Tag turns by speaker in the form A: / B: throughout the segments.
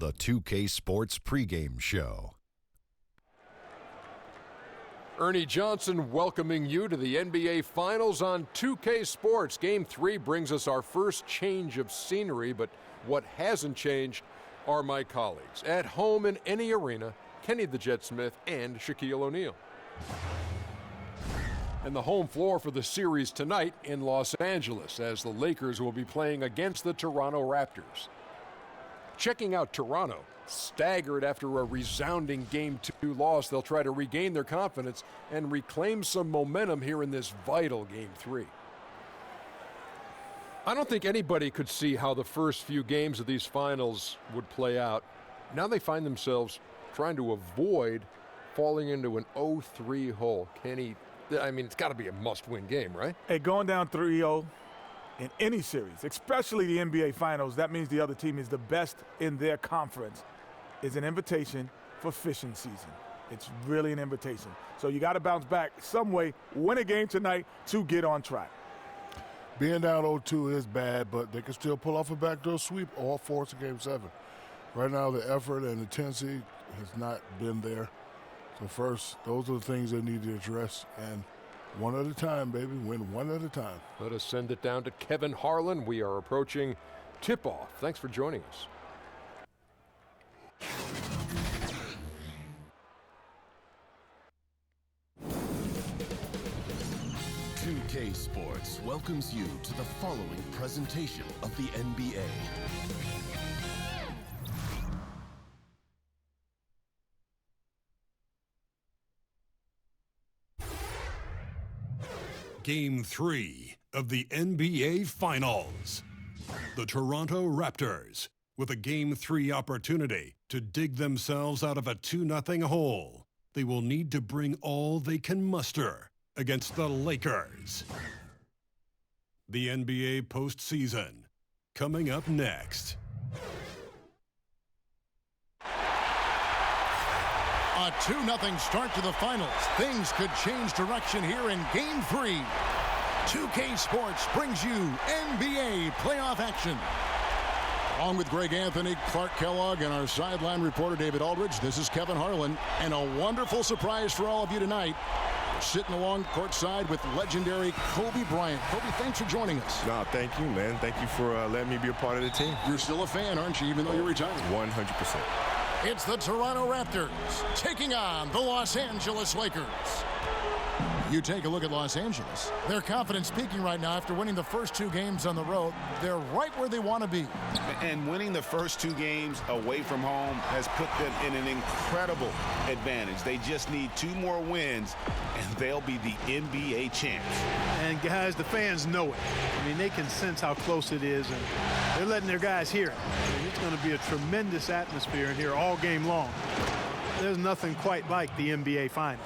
A: the 2K Sports pregame show.
B: Ernie Johnson welcoming you to the NBA Finals on 2K Sports. Game 3 brings us our first change of scenery, but what hasn't changed are my colleagues. At home in any arena, Kenny the Jet Smith and Shaquille O'Neal. And the home floor for the series tonight in Los Angeles, as the Lakers will be playing against the Toronto Raptors. Checking out Toronto, staggered after a resounding Game 2 loss, they'll try to regain their confidence and reclaim some momentum here in this vital Game 3. I don't think anybody could see how the first few games of these finals would play out. Now they find themselves trying to avoid falling into an 0-3 hole. Kenny, I mean, it's got to be a must-win game, right?
C: Hey, going down 3-0 in any series, especially the NBA Finals, that means the other team is the best in their conference, is an invitation for fishing season. It's really an invitation. So you got to bounce back some way, win a game tonight to get on track.
D: Being down 0-2 is bad, but they can still pull off a backdoor sweep all force in Game 7. Right now, the effort and intensity has not been there. So first, those are the things they need to address, and one at a time, baby. Win one at a time.
B: Let us send it down to Kevin Harlan. We are approaching tip-off. Thanks for joining us.
A: K Sports welcomes you to the following presentation of the NBA.
E: Game 3 of the NBA Finals. The Toronto Raptors, with a Game 3 opportunity to dig themselves out of a 2-0 hole. They will need to bring all they can muster against the Lakers. The NBA postseason, coming up next.
F: A 2-0 start to the finals. Things could change direction here in Game 3. 2K Sports brings you NBA playoff action. Along with Greg Anthony, Clark Kellogg, and our sideline reporter David Aldridge, this is Kevin Harlan. And a wonderful surprise for all of you tonight. Sitting along courtside with legendary Kobe Bryant. Kobe, thanks for joining us.
G: No, thank you, man. Thank you for letting me be a part of the team.
F: You're still a fan, aren't you, even though you're retired?
G: 100%.
F: It's the Toronto Raptors taking on the Los Angeles Lakers. You take a look at Los Angeles. Their confidence peaking right now after winning the first 2 games on the road. They're right where they want to be.
H: And winning the first 2 games away from home has put them in an incredible advantage. They just need 2 more wins, and they'll be the NBA champs.
I: And guys, the fans know it. I mean, they can sense how close it is, and they're letting their guys hear it. I mean, it's going to be a tremendous atmosphere in here all game long. There's nothing quite like the NBA Finals.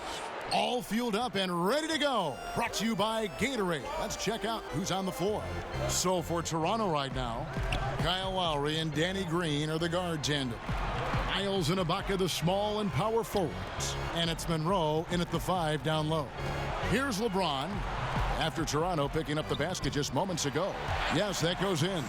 F: All fueled up and ready to go. Brought to you by Gatorade. Let's check out who's on the floor. So for Toronto right now, Kyle Lowry and Danny Green are the guard tandem. Miles and Ibaka, the small and power forwards. And it's Monroe in at the 5 down low. Here's LeBron after Toronto picking up the basket just moments ago. Yes, that goes in.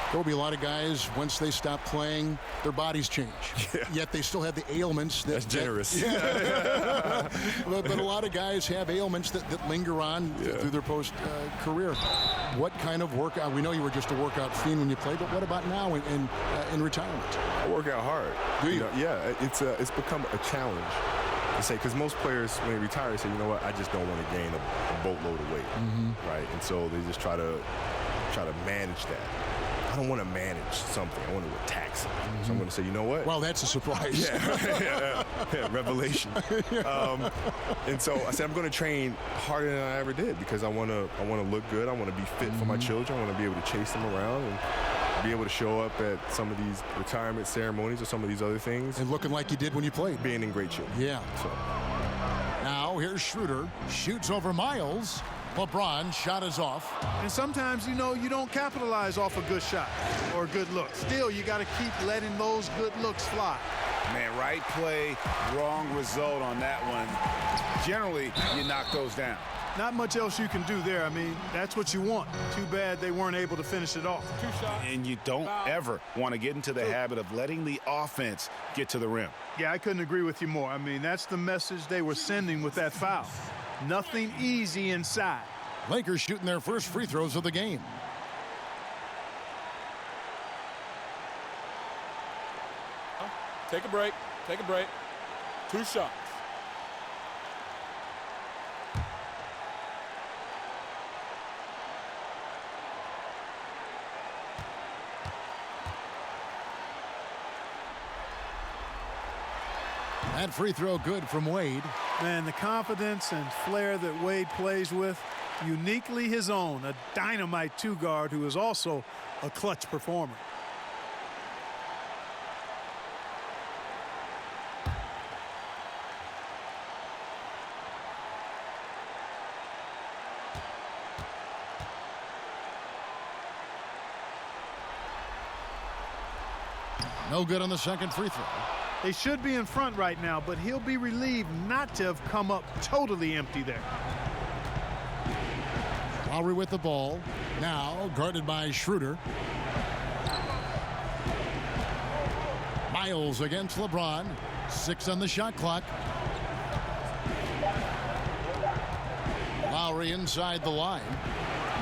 F: There'll be a lot of guys, once they stop playing, their bodies change. Yeah. Yet they still have the ailments.
G: That's generous.
F: Yeah. but a lot of guys have ailments that linger on through their post-career. What kind of workout? We know you were just a workout fiend when you played, but what about now in retirement?
G: I work out hard.
F: Do you?
G: Yeah, it's become a challenge. To say, because most players, when they retire, say, you know what, I just don't want to gain a boatload of weight, right? And so they just try to manage that. I don't want to manage something. I want to attack something. So I'm going to say, you know what?
F: Well, that's a surprise.
G: Yeah, revelation. And so I said, I'm going to train harder than I ever did because I want to look good. I want to be fit for my children. I want to be able to chase them around and be able to show up at some of these retirement ceremonies or some of these other things.
F: And looking like you did when you played.
G: Being in great shape.
F: Yeah.
G: So.
F: Now here's Schroeder. Shoots over Miles. LeBron shot is off.
I: And sometimes, you know, you don't capitalize off a good shot or a good look. Still, you got to keep letting those good looks fly.
H: Man, right play, wrong result on that one. Generally, you knock those down.
I: Not much else you can do there. I mean, that's what you want. Too bad they weren't able to finish it off.
C: 2 shots.
H: And you don't ever want to get into the habit of letting the offense get to the rim.
I: Yeah, I couldn't agree with you more. I mean, that's the message they were sending with that foul. Nothing easy inside.
F: Lakers shooting their first free throws of the game.
C: Take a break. Take a break. 2 shots.
F: That free throw good from Wade.
I: Man, the confidence and flair that Wade plays with, uniquely his own. A dynamite 2-guard who is also a clutch performer.
F: No good on the second free throw.
I: They should be in front right now, but he'll be relieved not to have come up totally empty there.
F: Lowry with the ball. Now guarded by Schroeder. Miles against LeBron. 6 on the shot clock. Lowry inside the line.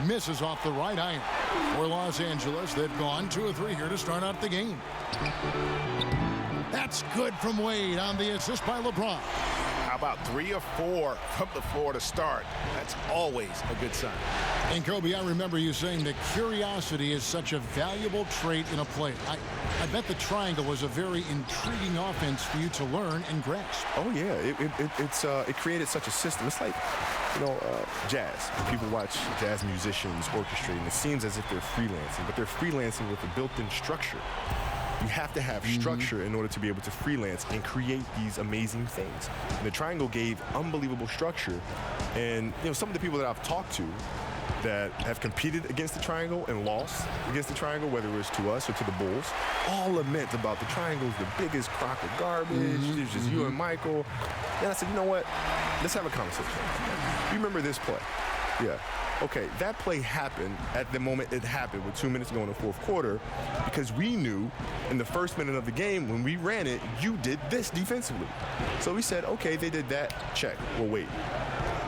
F: Misses off the right iron. For Los Angeles, they've gone 2 of 3 here to start out the game. That's good from Wade on the assist by LeBron.
H: How about 3 or 4 from the floor to start? That's always a good sign.
F: And Kobe, I remember you saying that curiosity is such a valuable trait in a player. I bet the triangle was a very intriguing offense for you to learn and grasp.
G: Oh yeah, it created such a system. It's like, jazz. People watch jazz musicians orchestrate, and it seems as if they're freelancing, but they're freelancing with a built-in structure. You have to have structure in order to be able to freelance and create these amazing things. And the triangle gave unbelievable structure. And some of the people that I've talked to that have competed against the triangle and lost against the triangle, whether it was to us or to the Bulls, all lament about the triangle's the biggest crock of garbage. It's just you and Michael. And I said, you know what? Let's have a conversation. You remember this play? Yeah. Okay, that play happened at the moment it happened with 2 minutes to go in the fourth quarter because we knew in the first minute of the game when we ran it, you did this defensively. So we said, okay, they did that, check, we'll wait.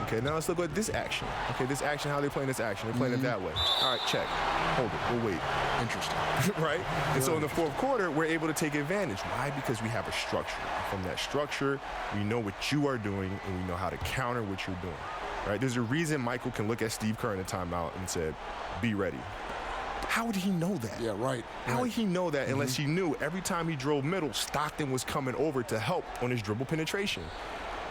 G: Okay, now let's look at this action. Okay, this action, how are they playing this action? They're playing it that way. All right, check, hold it, we'll wait. Interesting. Right? And so in the fourth quarter, we're able to take advantage. Why? Because we have a structure. From that structure, we know what you are doing and we know how to counter what you're doing. Right? There's a reason Michael can look at Steve Kerr in a timeout and said, be ready. How would he know that?
F: Yeah, right.
G: How would he know that unless he knew every time he drove middle, Stockton was coming over to help on his dribble penetration?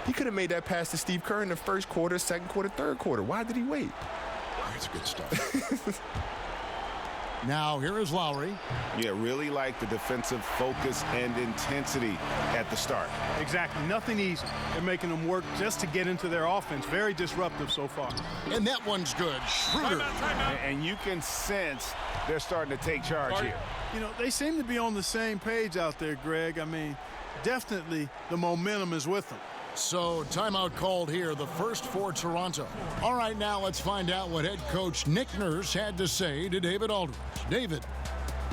G: He could have made that pass to Steve Kerr in the first quarter, second quarter, third quarter. Why did he wait?
F: That's good stuff. Now, here is Lowry.
H: Yeah, really like the defensive focus and intensity at the start.
I: Exactly. Nothing easy. They're making them work just to get into their offense. Very disruptive so far.
F: And that one's good. Schroeder.
H: And you can sense they're starting to take charge here.
I: They seem to be on the same page out there, Greg. I mean, definitely the momentum is with them.
F: So, timeout called here, the first for Toronto. All right, now let's find out what head coach Nick Nurse had to say to David Aldridge. David.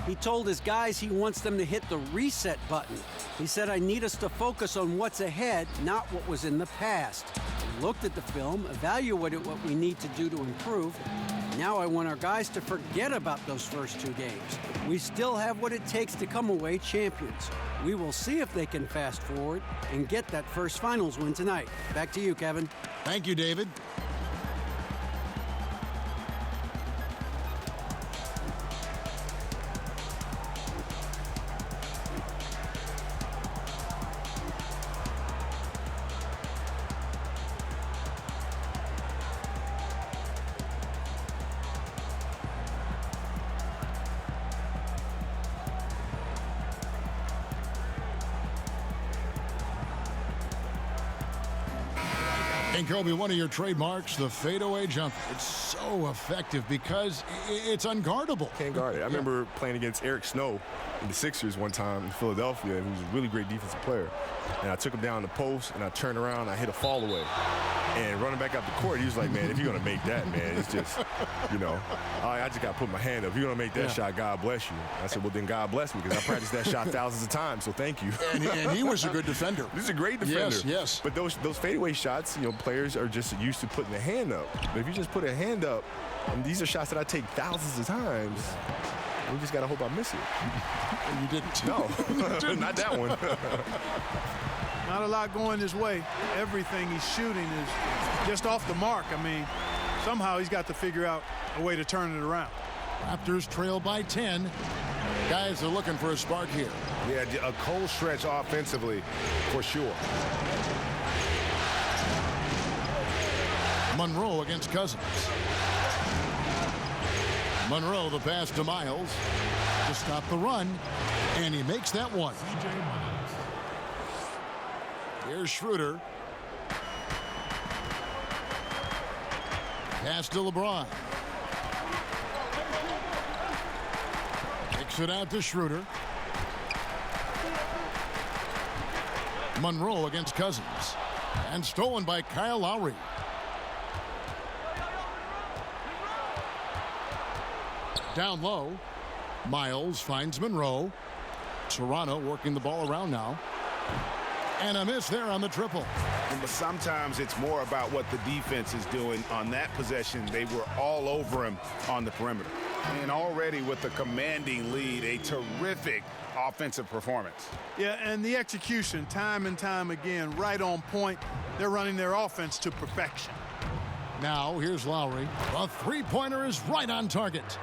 J: He told his guys he wants them to hit the reset button. He said, I need us to focus on what's ahead, not what was in the past. He looked at the film, evaluated what we need to do to improve. Now I want our guys to forget about those first 2 games. We still have what it takes to come away champions. We will see if they can fast forward and get that first finals win tonight. Back to you, Kevin.
F: Thank you, David. And Kobe, one of your trademarks, the fadeaway jumper. It's so effective because it's unguardable.
G: Can't guard it. I remember playing against Eric Snow in the Sixers one time in Philadelphia, and he was a really great defensive player. And I took him down the post, and I turned around, and I hit a fall away. And running back out the court, he was like, man, if you're going to make that, man, it's just, you know, I just got to put my hand up. If you're going to make that shot, God bless you. I said, well, then God bless me, because I practiced that shot thousands of times, so thank you.
F: And he was a good defender.
G: He's a great defender.
F: Yes, yes.
G: But those fadeaway shots, you know, players are just used to putting their hand up. But if you just put a hand up, and these are shots that I take thousands of times, we just got to hope I miss it.
F: And you didn't.
G: No, not that one.
I: Not a lot going his way. Everything he's shooting is just off the mark. I mean, somehow he's got to figure out a way to turn it around.
F: Raptors trail by 10. Guys are looking for a spark here.
H: Yeah, a cold stretch offensively for sure.
F: Monroe against Cousins. Monroe, the pass to Miles to stop the run, and he makes that one. Here's Schroeder. Pass to LeBron. Kicks it out to Schroeder. Monroe against Cousins. And stolen by Kyle Lowry. Down low. Miles finds Monroe. Toronto working the ball around now. And a miss there on the triple.
H: But sometimes it's more about what the defense is doing. On that possession, they were all over him on the perimeter. And already with a commanding lead, a terrific offensive performance.
I: Yeah, and the execution, time and time again, right on point. They're running their offense to perfection.
F: Now, here's Lowry. The three-pointer is right on target.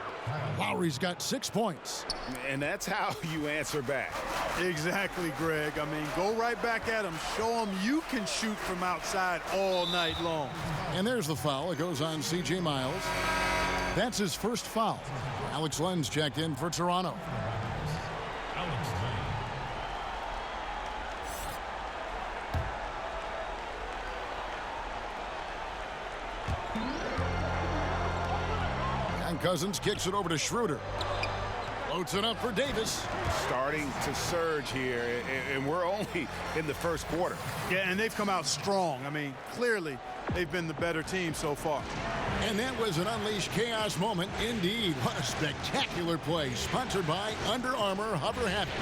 F: Lowry's got 6 points.
H: And that's how you answer back.
I: Exactly, Greg. I mean, go right back at him. Show him you can shoot from outside all night long.
F: And there's the foul. It goes on C.J. Miles. That's his first foul. Alex Len's checked in for Toronto. Cousins kicks it over to Schroeder. Floats it up for Davis.
H: Starting to surge here, and we're only in the first quarter.
I: Yeah, and they've come out strong. I mean, clearly they've been the better team so far.
F: And that was an unleashed chaos moment indeed. What a spectacular play. Sponsored by Under Armour Hover Habit.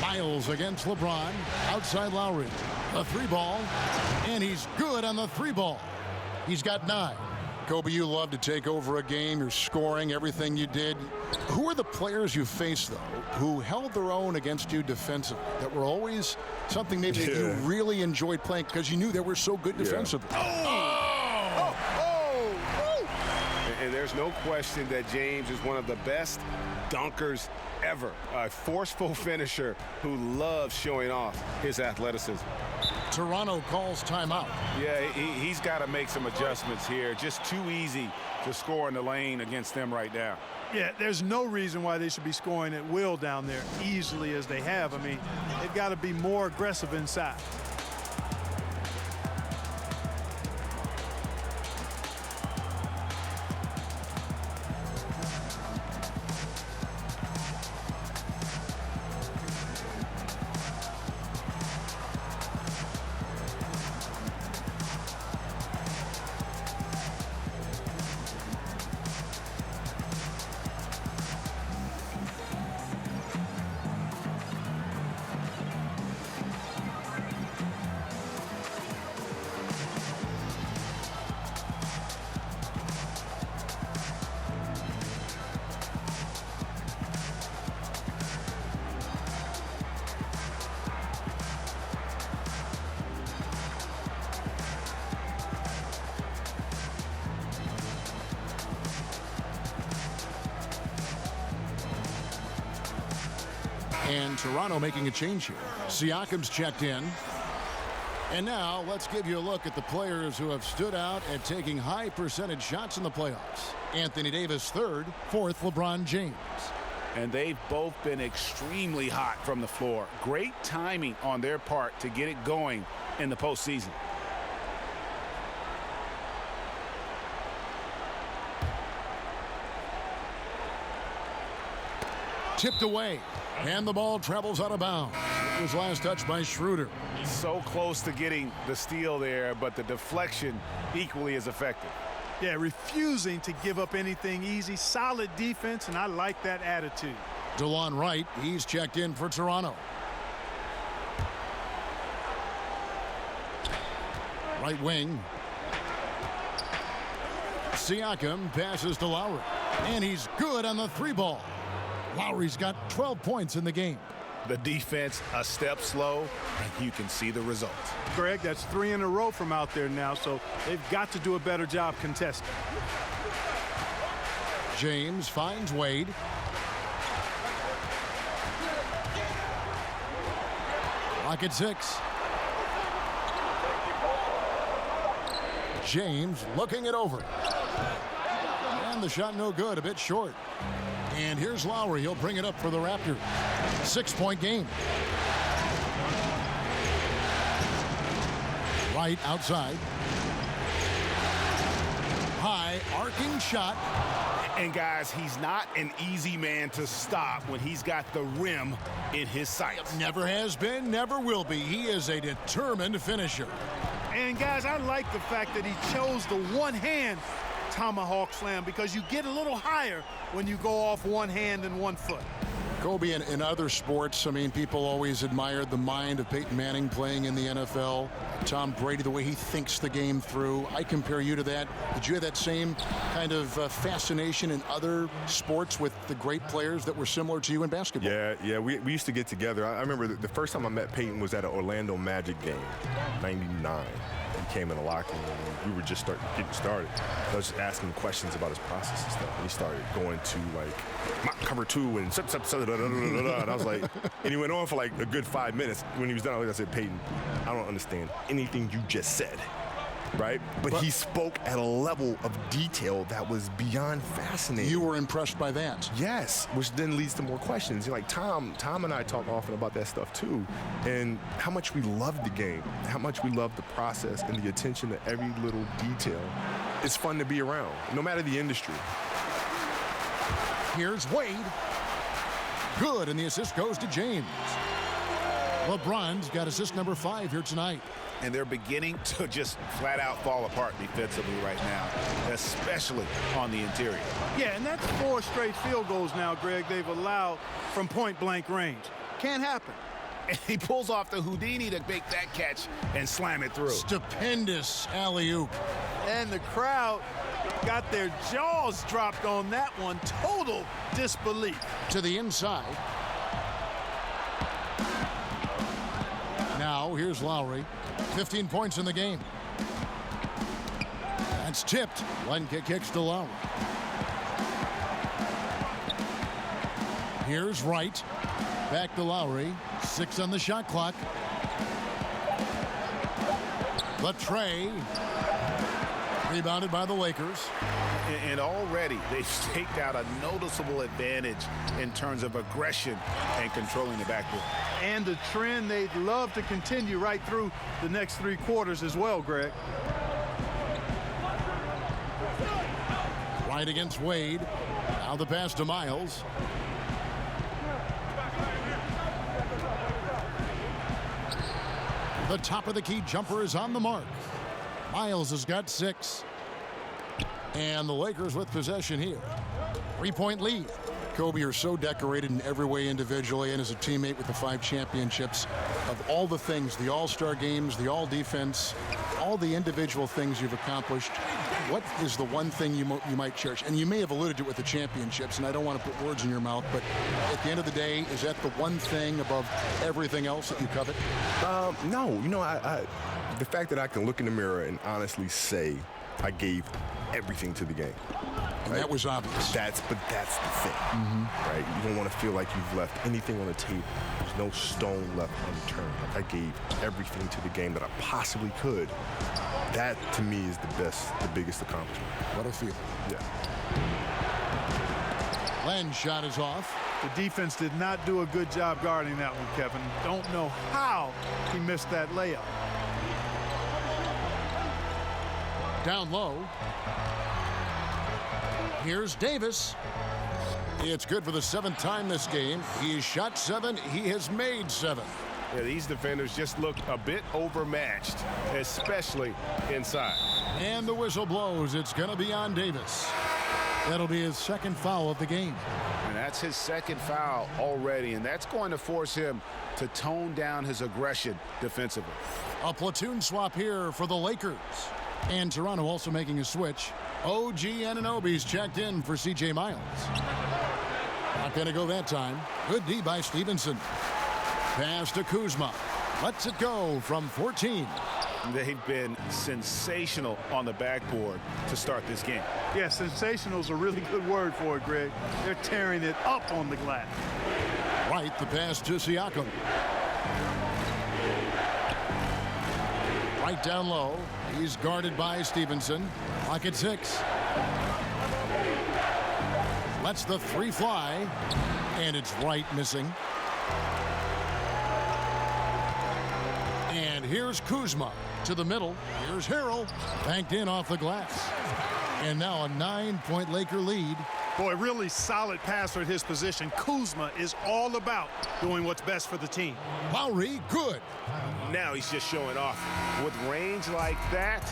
F: Miles against LeBron. Outside Lowry. A three ball. And he's good on the three ball. He's got 9. Kobe, you love to take over a game. You're scoring everything you did. Who are the players you faced, though, who held their own against you defensively, that were always something maybe that you really enjoyed playing because you knew they were so good defensively?
H: And there's no question that James is one of the best dunkers ever. A forceful finisher who loves showing off his athleticism.
F: Toronto calls timeout.
H: Yeah, he's got to make some adjustments here. Just too easy to score in the lane against them right now.
I: Yeah, there's no reason why they should be scoring at will down there easily as they have. I mean, they've got to be more aggressive inside.
F: And Toronto making a change here. Siakam's checked in. And now let's give you a look at the players who have stood out at taking high percentage shots in the playoffs. Anthony Davis third, fourth LeBron James.
H: And they've both been extremely hot from the floor. Great timing on their part to get it going in the postseason.
F: Tipped away. And the ball travels out of bounds. Was last touched by Schroeder.
H: So close to getting the steal there, but the deflection equally as effective.
I: Yeah, refusing to give up anything easy. Solid defense, and I like that attitude.
F: DeLon Wright, he's checked in for Toronto. Right wing. Siakam passes to Lowry. And he's good on the three ball. Lowry's got 12 points in the game.
H: The defense a step slow, and you can see the results.
I: Greg, that's 3 in a row from out there now, so they've got to do a better job contesting.
F: James finds Wade. Rocket 6. James looking it over. And the shot no good, a bit short. And here's Lowry. He'll bring it up for the Raptors. 6-point game. Right outside. High arcing shot.
H: And guys, he's not an easy man to stop when he's got the rim in his sights.
F: Never has been, never will be. He is a determined finisher.
I: And guys, I like the fact that he chose the one-hand tomahawk slam because you get a little higher when you go off one hand and 1 foot.
F: Kobe, in other sports, I mean, people always admired the mind of Peyton Manning playing in the NFL. Tom Brady, the way he thinks the game through. I compare you to that. Did you have that same kind of fascination in other sports with the great players that were similar to you in basketball?
G: Yeah, we used to get together. I remember the first time I met Peyton was at an Orlando Magic game, 99. He came in the locker room and we were just getting started. I was just asking him questions about his process and stuff. And he started going to like mock cover 2 and and I was like, and he went on for like a good 5 minutes. When he was done, I said, Peyton, I don't understand anything you just said. Right? But he spoke at a level of detail that was beyond fascinating.
F: You were impressed by that?
G: Yes, which then leads to more questions. Like Tom and I talk often about that stuff too, and how much we love the game, how much we love the process and the attention to every little detail. It's fun to be around, no matter the industry.
F: Here's Wade. Good, and the assist goes to James. LeBron's got assist number 5 here tonight.
H: And they're beginning to just flat out fall apart defensively right now, especially on the interior.
I: Yeah, and that's 4 straight field goals now, Greg, they've allowed from point-blank range. Can't happen.
H: And he pulls off the Houdini to make that catch and slam it through.
F: Stupendous alley-oop.
I: And the crowd got their jaws dropped on that one. Total disbelief.
F: To the inside. Now, here's Lowry. 15 points in the game. That's tipped. Lenka kicks to Lowry. Here's Wright. Back to Lowry. 6 on the shot clock. Latrey. Rebounded by the Lakers.
H: And already they've staked out a noticeable advantage in terms of aggression and controlling the backcourt.
I: And a trend they'd love to continue right through the next 3 quarters as well, Greg.
F: Right against Wade. Now the pass to Miles. The top of the key jumper is on the mark. Miles has got 6. And the Lakers with possession here. 3-point lead. Kobe, you're so decorated in every way individually and as a teammate with the 5 championships. Of all the things, the all-star games, the all-defense, all the individual things you've accomplished, what is the one thing you might cherish? And you may have alluded to it with the championships, and I don't want to put words in your mouth, but at the end of the day, is that the one thing above everything else that you covet?
G: No. You know, I the fact that I can look in the mirror and honestly say I gave everything to the game.
F: And that was obvious.
G: That's the thing, right? You don't want to feel like you've left anything on the table. There's no stone left unturned. Like I gave everything to the game that I possibly could. That, to me, is the biggest accomplishment.
F: What a feeling.
G: Yeah.
F: Len's shot is off.
I: The defense did not do a good job guarding that one, Kevin. Don't know how he missed that layup.
F: Down low. Here's Davis. It's good for the 7th time this game. He has shot 7. He has made 7.
H: Yeah, these defenders just look a bit overmatched, especially inside.
F: And the whistle blows. It's going to be on Davis. That'll be his second foul of the game.
H: And that's his second foul already, and that's going to force him to tone down his aggression defensively.
F: A platoon swap here for the Lakers. And Toronto also making a switch. OG Anunoby's checked in for C.J. Miles. Not going to go that time. Good D by Stevenson. Pass to Kuzma. Lets it go from 14.
H: They've been sensational on the backboard to start this game.
I: Yeah, sensational is a really good word for it, Greg. They're tearing it up on the glass.
F: Right, the pass to Siakam. Right down low. He's guarded by Stevenson. Clock at 6. Lets the three fly. And it's right missing. And here's Kuzma to the middle. Here's Harrell. Banked in off the glass. And now a 9-point Laker lead.
I: Boy, really solid passer at his position. Kuzma is all about doing what's best for the team.
F: Lowry, good.
H: Now he's just showing off. With range like that,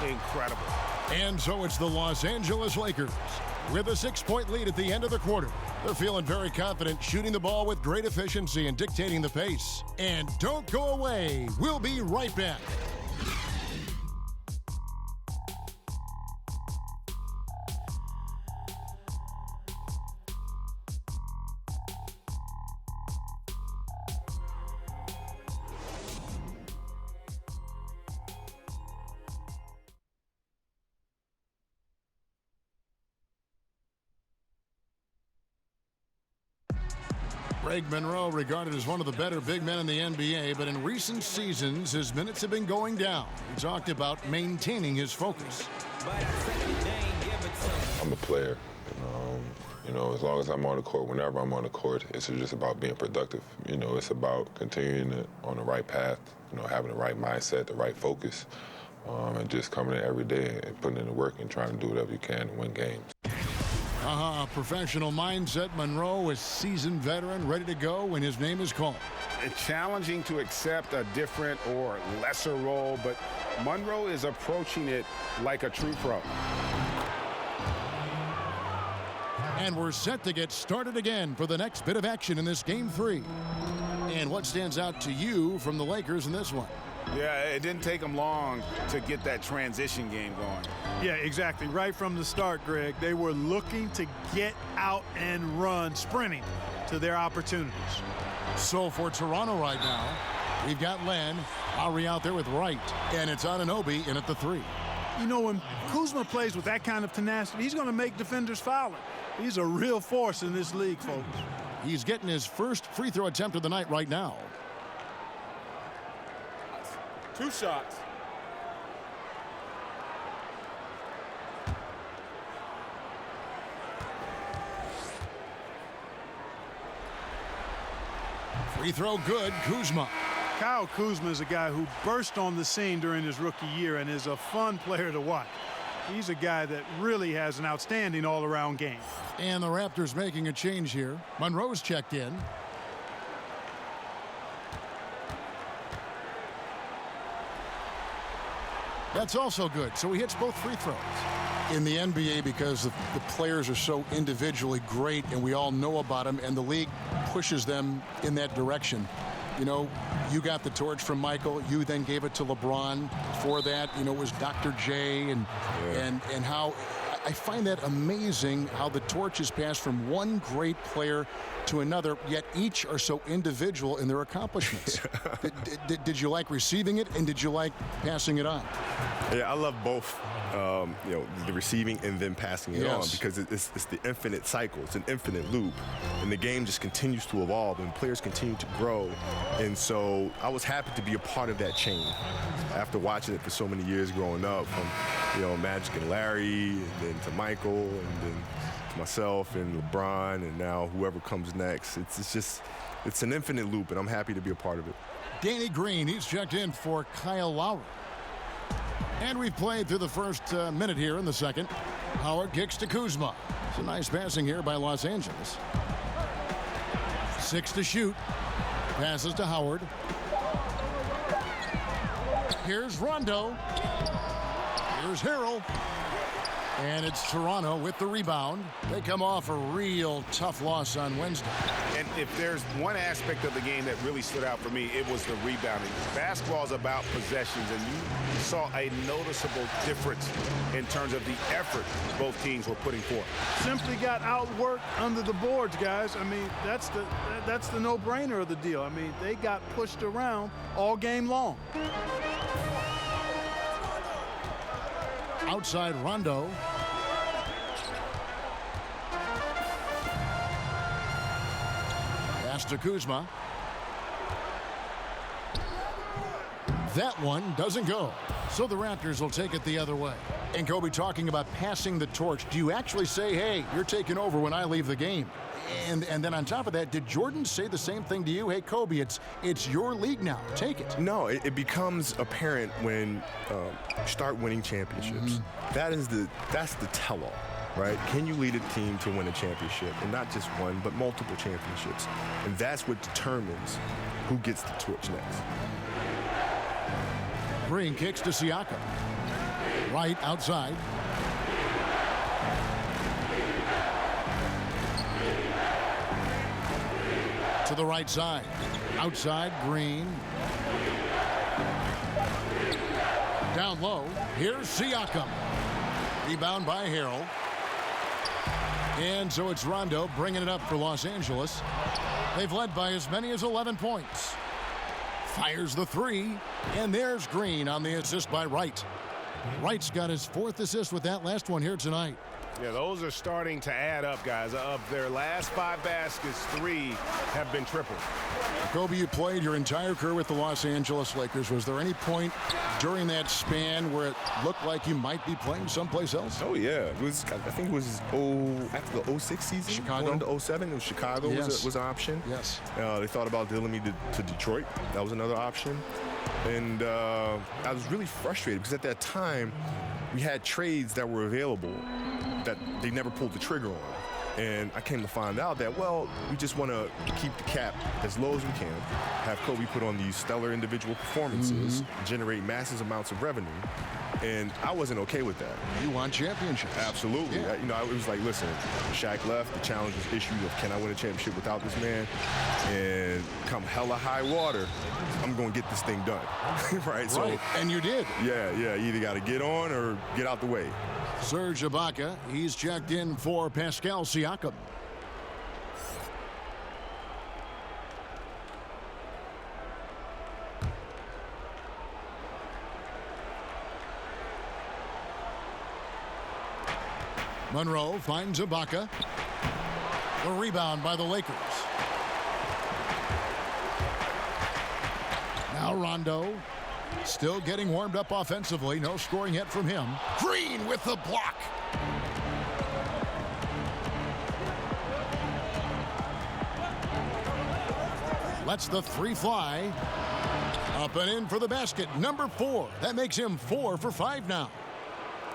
H: incredible.
F: And so it's the Los Angeles Lakers with a 6-point lead at the end of the quarter. They're feeling very confident, shooting the ball with great efficiency and dictating the pace. And don't go away. We'll be right back. Greg Monroe, regarded as one of the better big men in the NBA, but in recent seasons, his minutes have been going down. He talked about maintaining his focus.
K: I'm a player. You know, as long as I'm on the court, whenever I'm on the court, it's just about being productive. You know, it's about continuing on the right path, you know, having the right mindset, the right focus, and just coming in every day and putting in the work and trying to do whatever you can to win games.
F: Professional mindset. Monroe, a seasoned veteran, ready to go when his name is called.
H: It's challenging to accept a different or lesser role, but Monroe is approaching it like a true pro.
F: And we're set to get started again for the next bit of action in this Game 3. And what stands out to you from the Lakers in this one?
H: Yeah, it didn't take them long to get that transition game going.
I: Yeah, exactly. Right from the start, Greg, they were looking to get out and run, sprinting to their opportunities.
F: So for Toronto right now, we've got Len, Lowry out there with Wright, and it's Anunoby in at the 3.
I: You know, when Kuzma plays with that kind of tenacity, he's going to make defenders foul him. He's a real force in this league, folks.
F: He's getting his first free throw attempt of the night right now.
C: 2 shots.
F: Free throw good, Kuzma.
I: Kyle Kuzma is a guy who burst on the scene during his rookie year and is a fun player to watch. He's a guy that really has an outstanding all-around game.
F: And the Raptors making a change here. Monroe's checked in. That's also good. So he hits both free throws. In the NBA, because the players are so individually great and we all know about them, and the league pushes them in that direction. You know, you got the torch from Michael. You then gave it to LeBron. Before that, you know, it was Dr. J. And how I find that amazing how the torch is passed from one great player to another, yet each are so individual in their accomplishments. Did you like receiving it, and did you like passing it on?
G: Yeah, I love both. You know, the receiving and then passing it on, because it's the infinite cycle. It's an infinite loop, and the game just continues to evolve, and players continue to grow. And so I was happy to be a part of that chain after watching it for so many years growing up, from, you know, Magic and Larry, and then to Michael, and then to myself and LeBron, and now whoever comes next. It's an infinite loop, and I'm happy to be a part of it.
F: Danny Green, he's checked in for Kyle Lowry. And we've played through the first minute here in the second. Howard kicks to Kuzma. It's a nice passing here by Los Angeles. 6 to shoot. Passes to Howard. Here's Rondo. Here's Harrell. And it's Toronto with the rebound. They come off a real tough loss on Wednesday.
H: And if there's one aspect of the game that really stood out for me, it was the rebounding. Basketball is about possessions, and you saw a noticeable difference in terms of the effort both teams were putting forth.
I: Simply got outworked under the boards, guys. I mean, that's the no-brainer of the deal. I mean, they got pushed around all game long.
F: Outside Rondo. Pass to Kuzma. That one doesn't go. So the Raptors will take it the other way. And Kobe, talking about passing the torch, do you actually say, hey, you're taking over when I leave the game? And then on top of that, did Jordan say the same thing to you? Hey, Kobe, it's your league now. Take it.
G: No, it becomes apparent when you start winning championships. That's the tell-all, right? Can you lead a team to win a championship? And not just one, but multiple championships. And that's what determines who gets the torch next.
F: Green kicks to Siakam. Right outside. To the right side. Outside, Green. Down low. Here's Siakam. Rebound by Harrell. And so it's Rondo bringing it up for Los Angeles. They've led by as many as 11 points. Fires the three. And there's Green on the assist by Wright. Wright's got his 4th assist with that last one here tonight.
H: Yeah, those are starting to add up, guys. Of their last 5 baskets, 3 have been tripled.
F: Kobe, you played your entire career with the Los Angeles Lakers. Was there any point during that span where it looked like you might be playing someplace else?
G: Oh, yeah. It was, I think it was after the 06 season.
F: Chicago.
G: Going to 07, it was Chicago.
F: Yes.
G: was an option.
F: Yes.
G: They thought about dealing me to Detroit. That was another option. And I was really frustrated because at that time, we had trades that were available that they never pulled the trigger on. And I came to find out that, well, we just want to keep the cap as low as we can, have Kobe put on these stellar individual performances, generate massive amounts of revenue. And I wasn't okay with that.
F: You want championships.
G: Absolutely.
F: Yeah.
G: It was like, listen, Shaq left. The challenge was issued of, can I win a championship without this man? And come hella high water, I'm going to get this thing done. Right? So,
F: and you did.
G: Yeah. You either got to get on or get out the way.
F: Serge Ibaka, he's checked in for Pascal Siakam. Monroe finds Ibaka. The rebound by the Lakers. Now Rondo. Still getting warmed up offensively. No scoring yet from him. Green with the block. Lets the three fly. Up and in for the basket. Number 4. That makes him 4 for 5 now.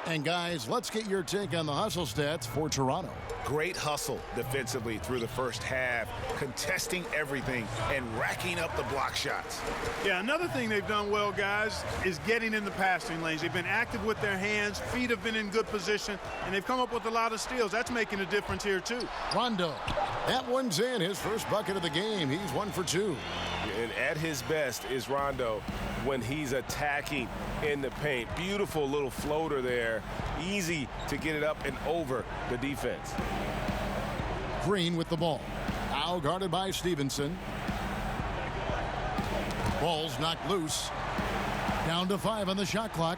F: And guys, let's get your take on the hustle stats for Toronto.
H: Great hustle defensively through the first half, contesting everything and racking up the block shots.
I: Yeah, another thing they've done well, guys, is getting in the passing lanes. They've been active with their hands, feet have been in good position, and they've come up with a lot of steals. That's making a difference here, too.
F: Rondo, that one's in. His first bucket of the game. He's 1 for 2.
H: And at his best is Rondo when he's attacking in the paint. Beautiful little floater there. Easy to get it up and over the defense.
F: Green with the ball. Now guarded by Stevenson. Ball's knocked loose. Down to 5 on the shot clock.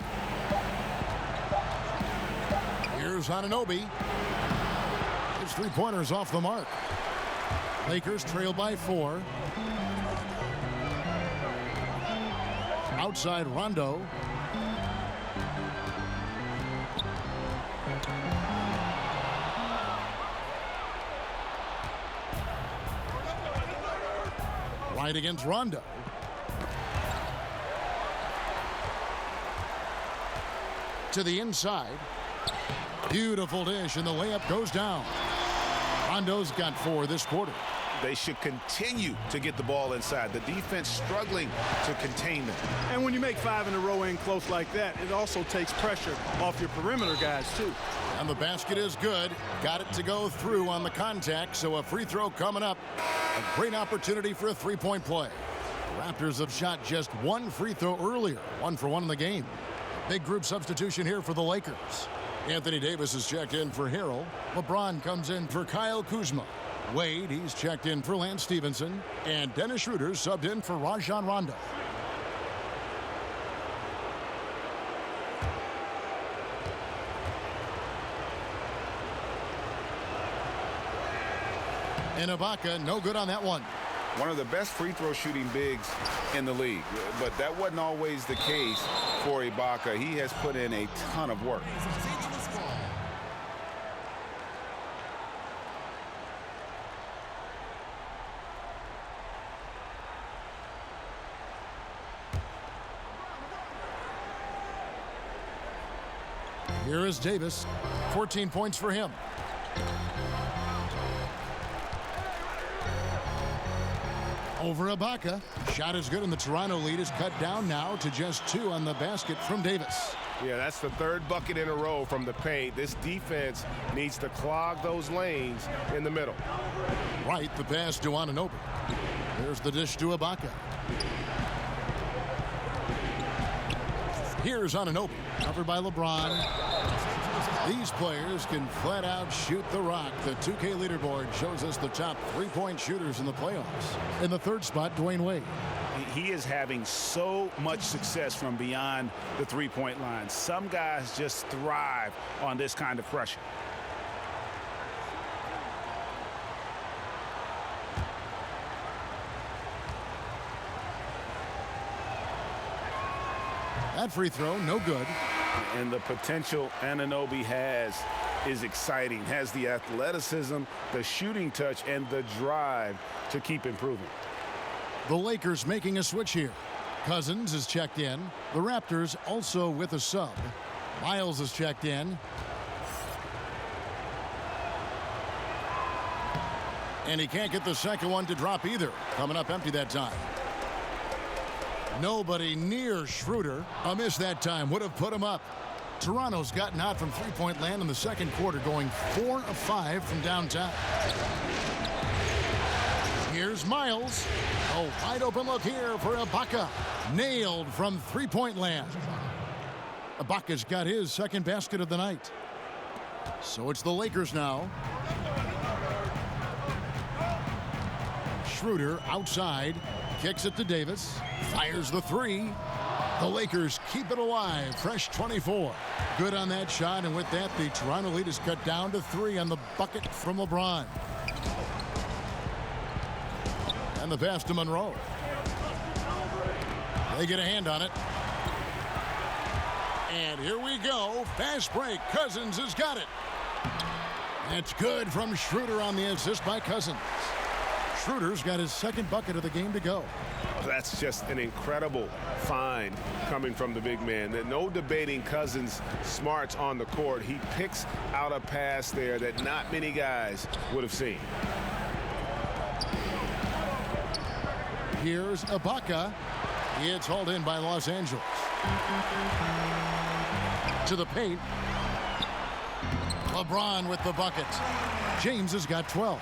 F: Here's Anunoby. His three-pointer's off the mark. Lakers trail by 4. Outside Rondo. Right against Rondo. To the inside. Beautiful dish, and the layup goes down. Rondo's got 4 this quarter.
H: They should continue to get the ball inside. The defense struggling to contain them.
I: And when you make 5 in a row in close like that, it also takes pressure off your perimeter guys, too.
F: And the basket is good. Got it to go through on the contact, so a free throw coming up. A great opportunity for a three-point play. The Raptors have shot just 1 free throw earlier, 1 for 1 in the game. Big group substitution here for the Lakers. Anthony Davis is checked in for Harrell. LeBron comes in for Kyle Kuzma. Wade, he's checked in for Lance Stevenson. And Dennis Schroeder's subbed in for Rajon Rondo. And Ibaka, no good on that one.
H: One of the best free throw shooting bigs in the league. But that wasn't always the case for Ibaka. He has put in a ton of work.
F: Here is Davis. 14 points for him. Over Ibaka. Shot is good, and the Toronto lead is cut down now to just 2 on the basket from Davis.
H: Yeah, that's the 3rd bucket in a row from the paint. This defense needs to clog those lanes in the middle.
F: Right, the pass to Anunoby. There's the dish to Ibaka. Here's Anunoby, covered by LeBron. These players can flat out shoot the rock. The 2K leaderboard shows us the top 3-point shooters in the playoffs. In the 3rd spot, Dwayne Wade.
H: He is having so much success from beyond the 3-point line. Some guys just thrive on this kind of pressure.
F: That free throw, no good.
H: And the potential Anunoby has is exciting. Has the athleticism, the shooting touch, and the drive to keep improving.
F: The Lakers making a switch here. Cousins is checked in. The Raptors also with a sub. Miles is checked in. And he can't get the second one to drop either. Coming up empty that time. Nobody near Schroeder. A miss that time would have put him up. Toronto's gotten out from 3-point land in the 2nd quarter, going 4 of 5 from downtown. Here's Miles. A wide open look here for Ibaka. Nailed from 3-point land. Ibaka's got his 2nd basket of the night. So it's the Lakers now. Schroeder outside. Kicks it to Davis. Fires the 3. The Lakers keep it alive. Fresh 24. Good on that shot, and with that, the Toronto lead is cut down to 3 on the bucket from LeBron. And the pass to Monroe. They get a hand on it. And here we go. Fast break. Cousins has got it. That's good from Schroeder on the assist by Cousins. Schroeder's got his 2nd bucket of the game to go.
H: That's just an incredible find coming from the big man. No debating Cousins' smarts on the court. He picks out a pass there that not many guys would have seen.
F: Here's Ibaka. It's hauled in by Los Angeles. To the paint. LeBron with the bucket. James has got 12.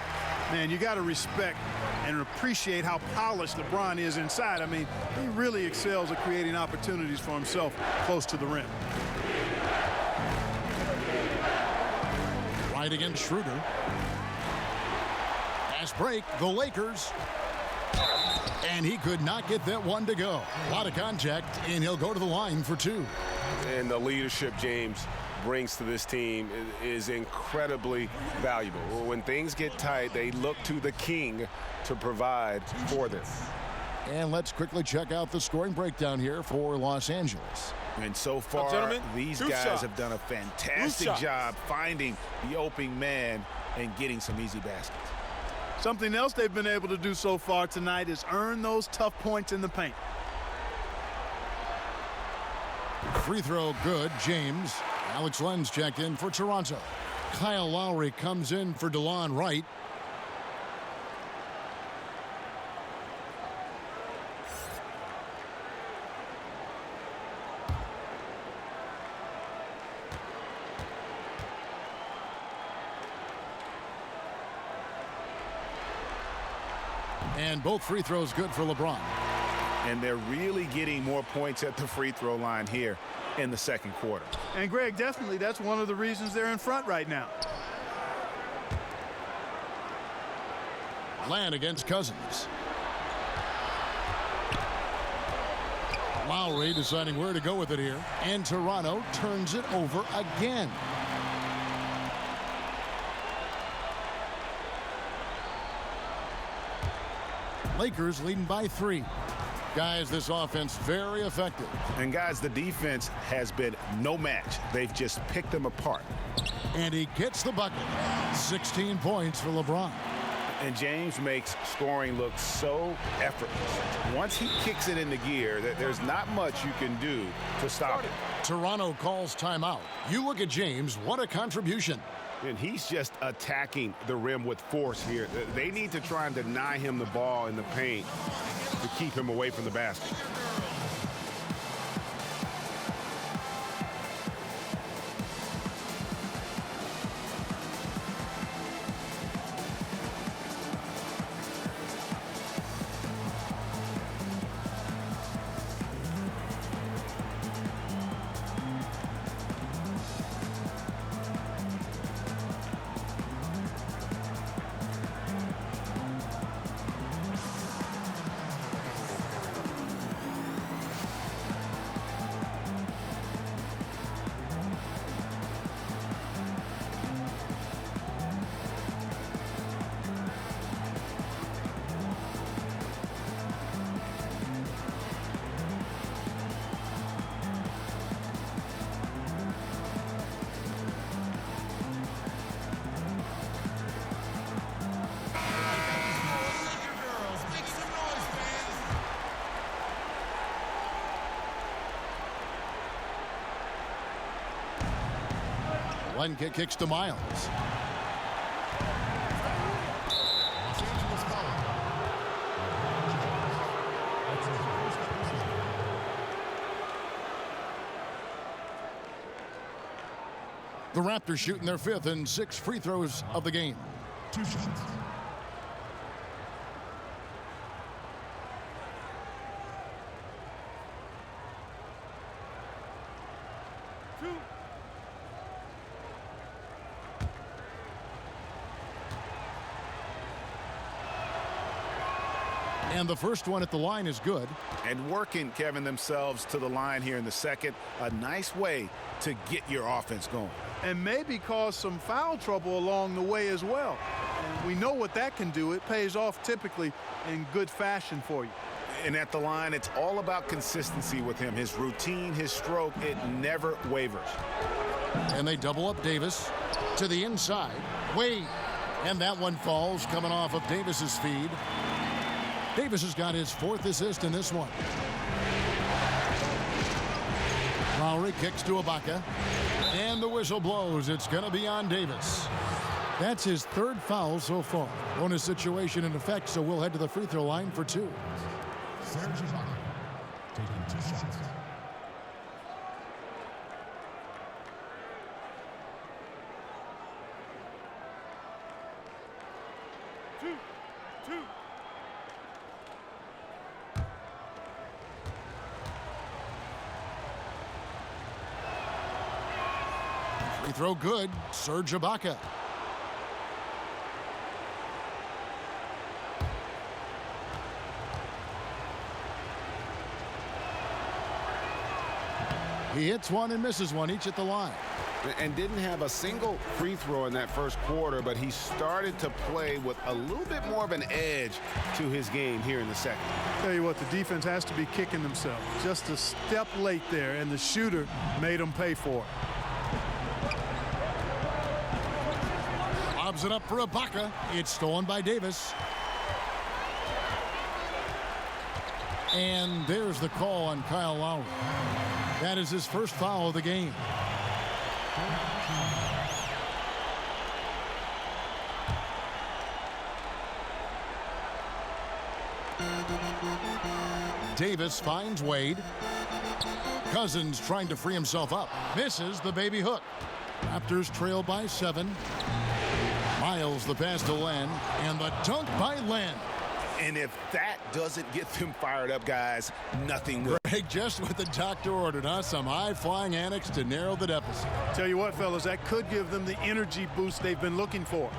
I: Man, you got to respect and appreciate how polished LeBron is inside. I mean, he really excels at creating opportunities for himself close to the rim.
F: Right against Schroeder. Fast break, the Lakers. And he could not get that one to go. A lot of contact, and he'll go to the line for 2.
H: And the leadership James brings to this team is incredibly valuable. When things get tight, they look to the king to provide for them.
F: And let's quickly check out the scoring breakdown here for Los Angeles.
H: And so far, these guys have done a fantastic job finding the opening man and getting some easy baskets.
I: Something else they've been able to do so far tonight is earn those tough points in the paint.
F: Free throw good, James. Alex Len's checked in for Toronto. Kyle Lowry comes in for DeLon Wright. And both free throws good for LeBron.
H: And they're really getting more points at the free throw line here in the second quarter.
I: And Greg, definitely that's one of the reasons they're in front right now.
F: Land against Cousins. Lowry deciding where to go with it here. And Toronto turns it over again. Lakers leading by 3. Guys, this offense very effective.
H: And guys, the defense has been no match. They've just picked them apart.
F: And he gets the bucket. 16 points for LeBron.
H: And James makes scoring look so effortless. Once he kicks it into gear, there's not much you can do to stop it.
F: Toronto calls timeout. You look at James, what a contribution.
H: And he's just attacking the rim with force here. They need to try and deny him the ball in the paint to keep him away from the basket.
F: One kick kicks to Miles. The Raptors shooting their 5th and 6th free throws of the game.
L: 2 shots.
F: And the first one at the line is good.
H: And working, Kevin, themselves to the line here in the second. A nice way to get your offense going.
I: And maybe cause some foul trouble along the way as well. And we know what that can do. It pays off typically in good fashion for you.
H: And at the line, it's all about consistency with him. His routine, his stroke, it never wavers.
F: And they double up Davis to the inside. Wade. And that one falls coming off of Davis's feed. Davis has got his 4th assist in this one. Lowry kicks to Ibaka. And the whistle blows. It's going to be on Davis. That's his 3rd foul so far. Bonus situation in effect, so we'll head to the free throw line for 2.
L: Serge Ibaka taking 2 shots.
F: Free throw good. Serge Ibaka. He hits one and misses one, each at the line.
H: And didn't have a single free throw in that first quarter, but he started to play with a little bit more of an edge to his game here in the second.
I: Tell you what, the defense has to be kicking themselves. Just a step late there, and the shooter made them pay for it.
F: Lobs it up for Ibaka. It's stolen by Davis. And there's the call on Kyle Lowry. That is his 1st foul of the game. Davis finds Wade. Cousins trying to free himself up. Misses the baby hook. Raptors trail by 7. Miles the pass to Len. And the dunk by Len.
H: And if that doesn't get them fired up, guys, nothing will.
F: Greg, just what the doctor ordered, huh? Some high-flying annex to narrow the deficit.
I: Tell you what, fellas, that could give them the energy boost they've been looking for.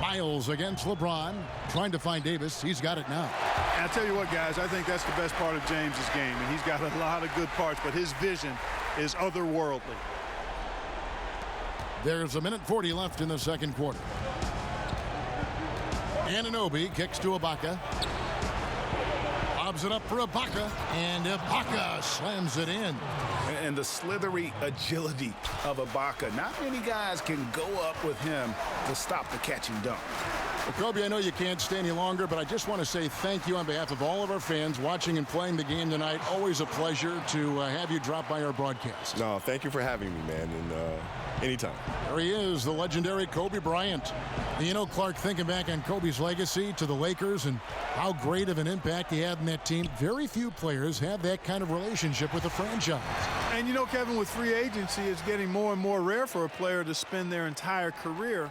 F: Miles against LeBron, trying to find Davis. He's got it now.
I: And I tell you what, guys, I think that's the best part of James's game. And he's got a lot of good parts, but his vision is otherworldly.
F: There's 1:40 left in the second quarter. Anunoby kicks to Ibaka. Lobs it up for Ibaka, and Ibaka slams it in.
H: And the slithery agility of Ibaka. Not many guys can go up with him to stop the catch and dunk.
F: Well, Kobe, I know you can't stay any longer, but I just want to say thank you on behalf of all of our fans watching and playing the game tonight. Always a pleasure to have you drop by our broadcast.
G: No, thank you for having me, man, and anytime.
F: There he is, the legendary Kobe Bryant. You know, Clark, thinking back on Kobe's legacy to the Lakers and how great of an impact he had in that team, very few players have that kind of relationship with a franchise.
I: And you know, Kevin, with free agency, it's getting more and more rare for a player to spend their entire career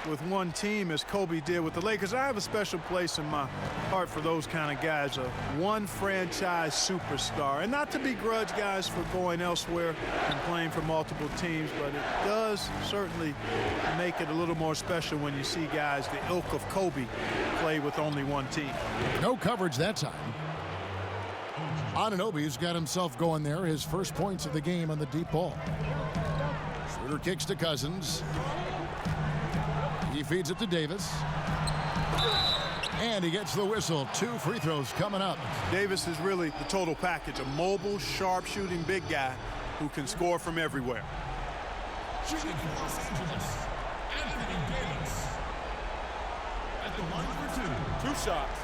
I: with one team as Kobe did with the Lakers. I have a special place in my heart for those kind of guys, a one franchise superstar. And not to begrudge guys for going elsewhere and playing for multiple teams, but it does certainly make it a little more special when you see guys the ilk of Kobe play with only one team.
F: No coverage that time. Anunoby's got himself going there, his first points of the game on the deep ball. Schroeder kicks to Cousins. He feeds it to Davis. And he gets the whistle. 2 free throws coming up.
I: Davis is really the total package, a mobile, sharp-shooting big guy who can score from everywhere.
L: Shooting for Los Angeles, Anthony Davis. At the line for 2.
C: 2 shots.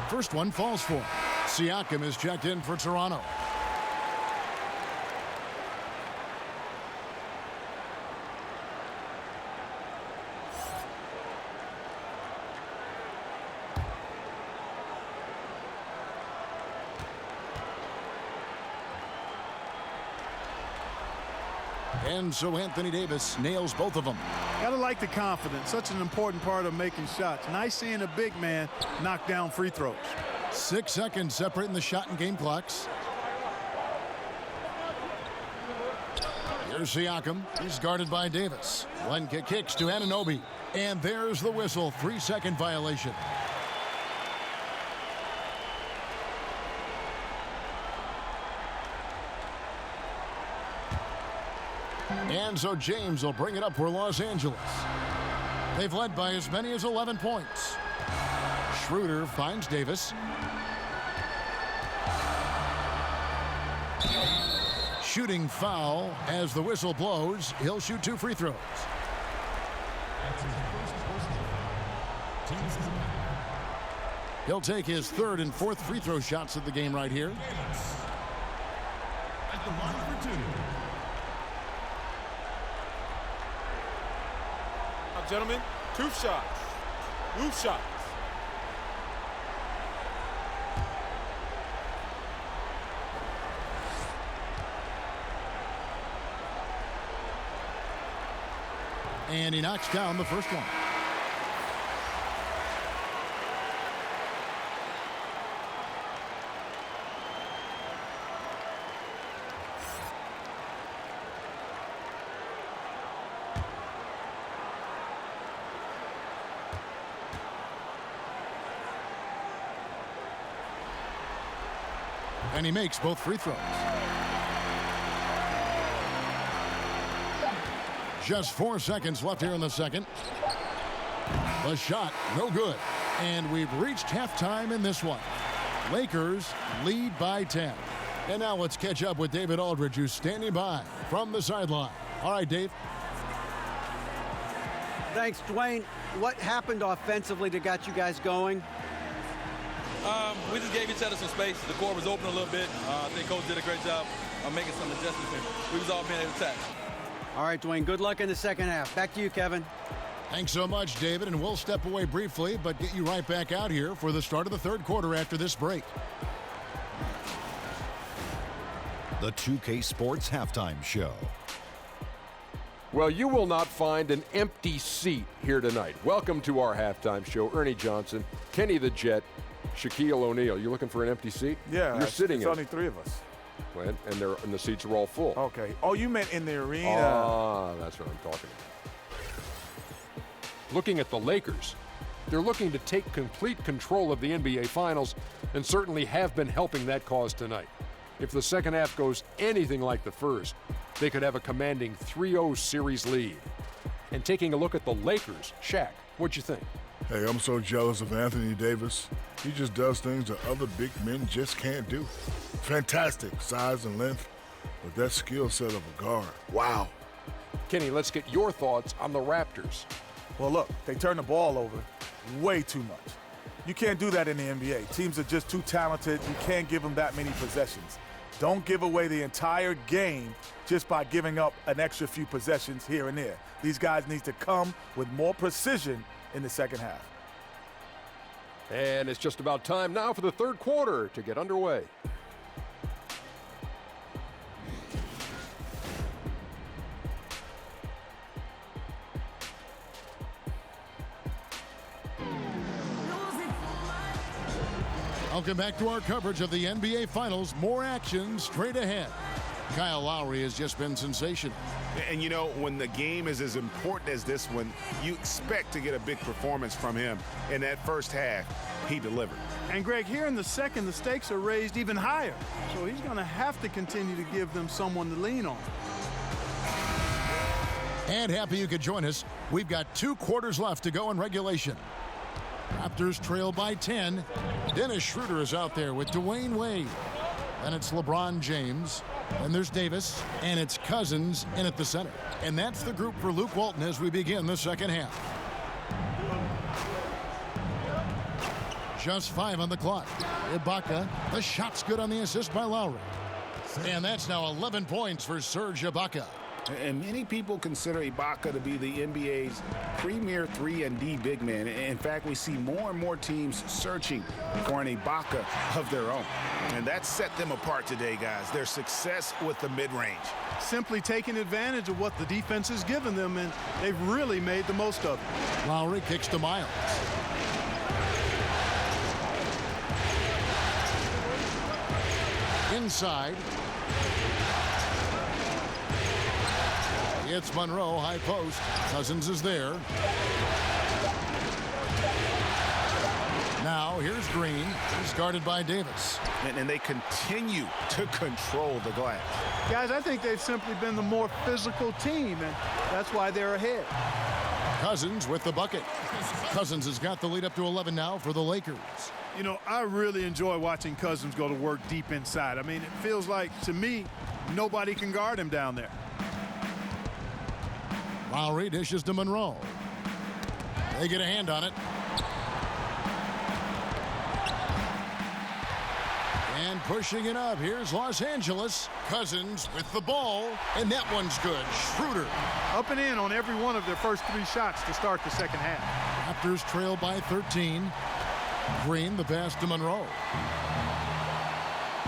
F: First one falls for him. Siakam is checked in for Toronto. And so Anthony Davis nails both of them.
I: Gotta like the confidence. Such an important part of making shots. Nice seeing a big man knock down free throws.
F: 6 seconds separating the shot and game clocks. Here's Siakam. He's guarded by Davis. Lenka kicks to Anunoby. And there's the whistle. 3-second violation. And so James will bring it up for Los Angeles. They've led by as many as 11 points. Schroeder finds Davis. Shooting foul as the whistle blows. He'll shoot 2 free throws. He'll take his 3rd and 4th free throw shots of the game right here.
L: At the line for 2.
C: Gentlemen, 2 shots. 2 shots.
F: And he knocks down the first one. And he makes both free throws. Just 4 seconds left here in the second. The shot, no good. And we've reached halftime in this one. Lakers lead by 10. And now let's catch up with David Aldridge, who's standing by from the sideline. All right, Dave.
J: Thanks, Dwayne. What happened offensively that got you guys going?
M: We just gave each other some space. The court was open a little bit. I think Coach did a great job of making some adjustments. We was all being able to attack.
J: All right, Dwayne, good luck in the second half. Back to you, Kevin.
F: Thanks so much, David, and we'll step away briefly, but get you right back out here for the start of the third quarter after this break.
N: The 2K Sports Halftime Show.
B: Well, you will not find an empty seat here tonight. Welcome to our halftime show. Ernie Johnson, Kenny the Jet, Shaquille O'Neal. You looking for an empty seat?
C: Yeah,
B: you're sitting
C: it's
B: in.
C: only 3 of us.
B: And the seats are all full.
C: Okay. Oh, you meant in the arena.
B: Ah, that's what I'm talking about. Looking at the Lakers, they're looking to take complete control of the NBA Finals and certainly have been helping that cause tonight. If the second half goes anything like the first, they could have a commanding 3-0 series lead. And taking a look at the Lakers, Shaq, what'd you think?
D: Hey, I'm so jealous of Anthony Davis. He just does things that other big men just can't do. Fantastic size and length, but that skill set of a guard. Wow.
B: Kenny, let's get your thoughts on the Raptors.
C: Well, look, they turn the ball over way too much. You can't do that in the NBA. Teams are just too talented. You can't give them that many possessions. Don't give away the entire game just by giving up an extra few possessions here and there. These guys need to come with more precision in the second half.
B: And it's just about time now for the third quarter to get underway.
F: Welcome back to our coverage of the NBA Finals. More action straight ahead. Kyle Lowry has just been sensational.
H: And you know, when the game is as important as this one, you expect to get a big performance from him. In that first half, he delivered.
I: And Greg, here in the second, the stakes are raised even higher. So he's going to have to continue to give them someone to lean on.
F: And happy you could join us. We've got 2 quarters left to go in regulation. Raptors trail by 10. Dennis Schroeder is out there with Dwayne Wade. Then it's LeBron James. Then there's Davis. And it's Cousins in at the center. And that's the group for Luke Walton as we begin the second half. Just 5 on the clock. Ibaka, the shot's good on the assist by Lowry. And that's now 11 points for Serge Ibaka.
H: And many people consider Ibaka to be the NBA's premier 3-and-D big man. In fact, we see more and more teams searching for an Ibaka of their own. And that set them apart today, guys. Their success with the mid-range.
I: Simply taking advantage of what the defense has given them, and they've really made the most of it.
F: Lowry kicks to Miles. Inside. It's Monroe, high post. Cousins is there. Now here's Green. He's guarded by Davis.
H: And they continue to control the glass.
I: Guys, I think they've simply been the more physical team, and that's why they're ahead.
F: Cousins with the bucket. Cousins has got the lead up to 11 now for the Lakers.
I: You know, I really enjoy watching Cousins go to work deep inside. I mean, it feels like, to me, nobody can guard him down there.
F: Lowry dishes to Monroe. They get a hand on it. And pushing it up. Here's Los Angeles. Cousins with the ball. And that one's good. Schroeder.
I: Up and in on every one of their first 3 shots to start the second half.
F: Raptors trail by 13. Green, the pass to Monroe.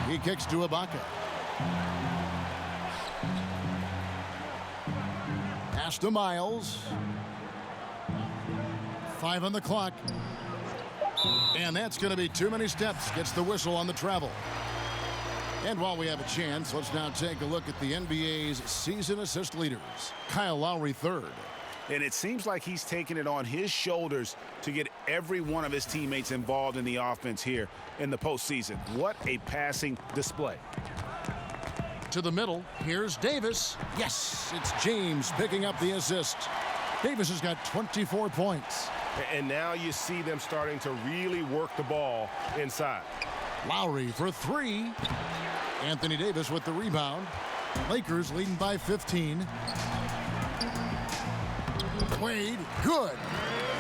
F: He kicks to Ibaka. Pass to Miles. 5 on the clock. And that's going to be too many steps. Gets the whistle on the travel. And while we have a chance, let's now take a look at the NBA's season assist leaders. Kyle Lowry third.
H: And it seems like he's taking it on his shoulders to get every one of his teammates involved in the offense here in the postseason. What a passing display.
F: To the middle, here's Davis. Yes, it's James picking up the assist. Davis has got 24 points.
G: And now you see them starting to really work the ball inside.
F: Lowry for 3. Anthony Davis with the rebound. Lakers leading by 15. Wade, good.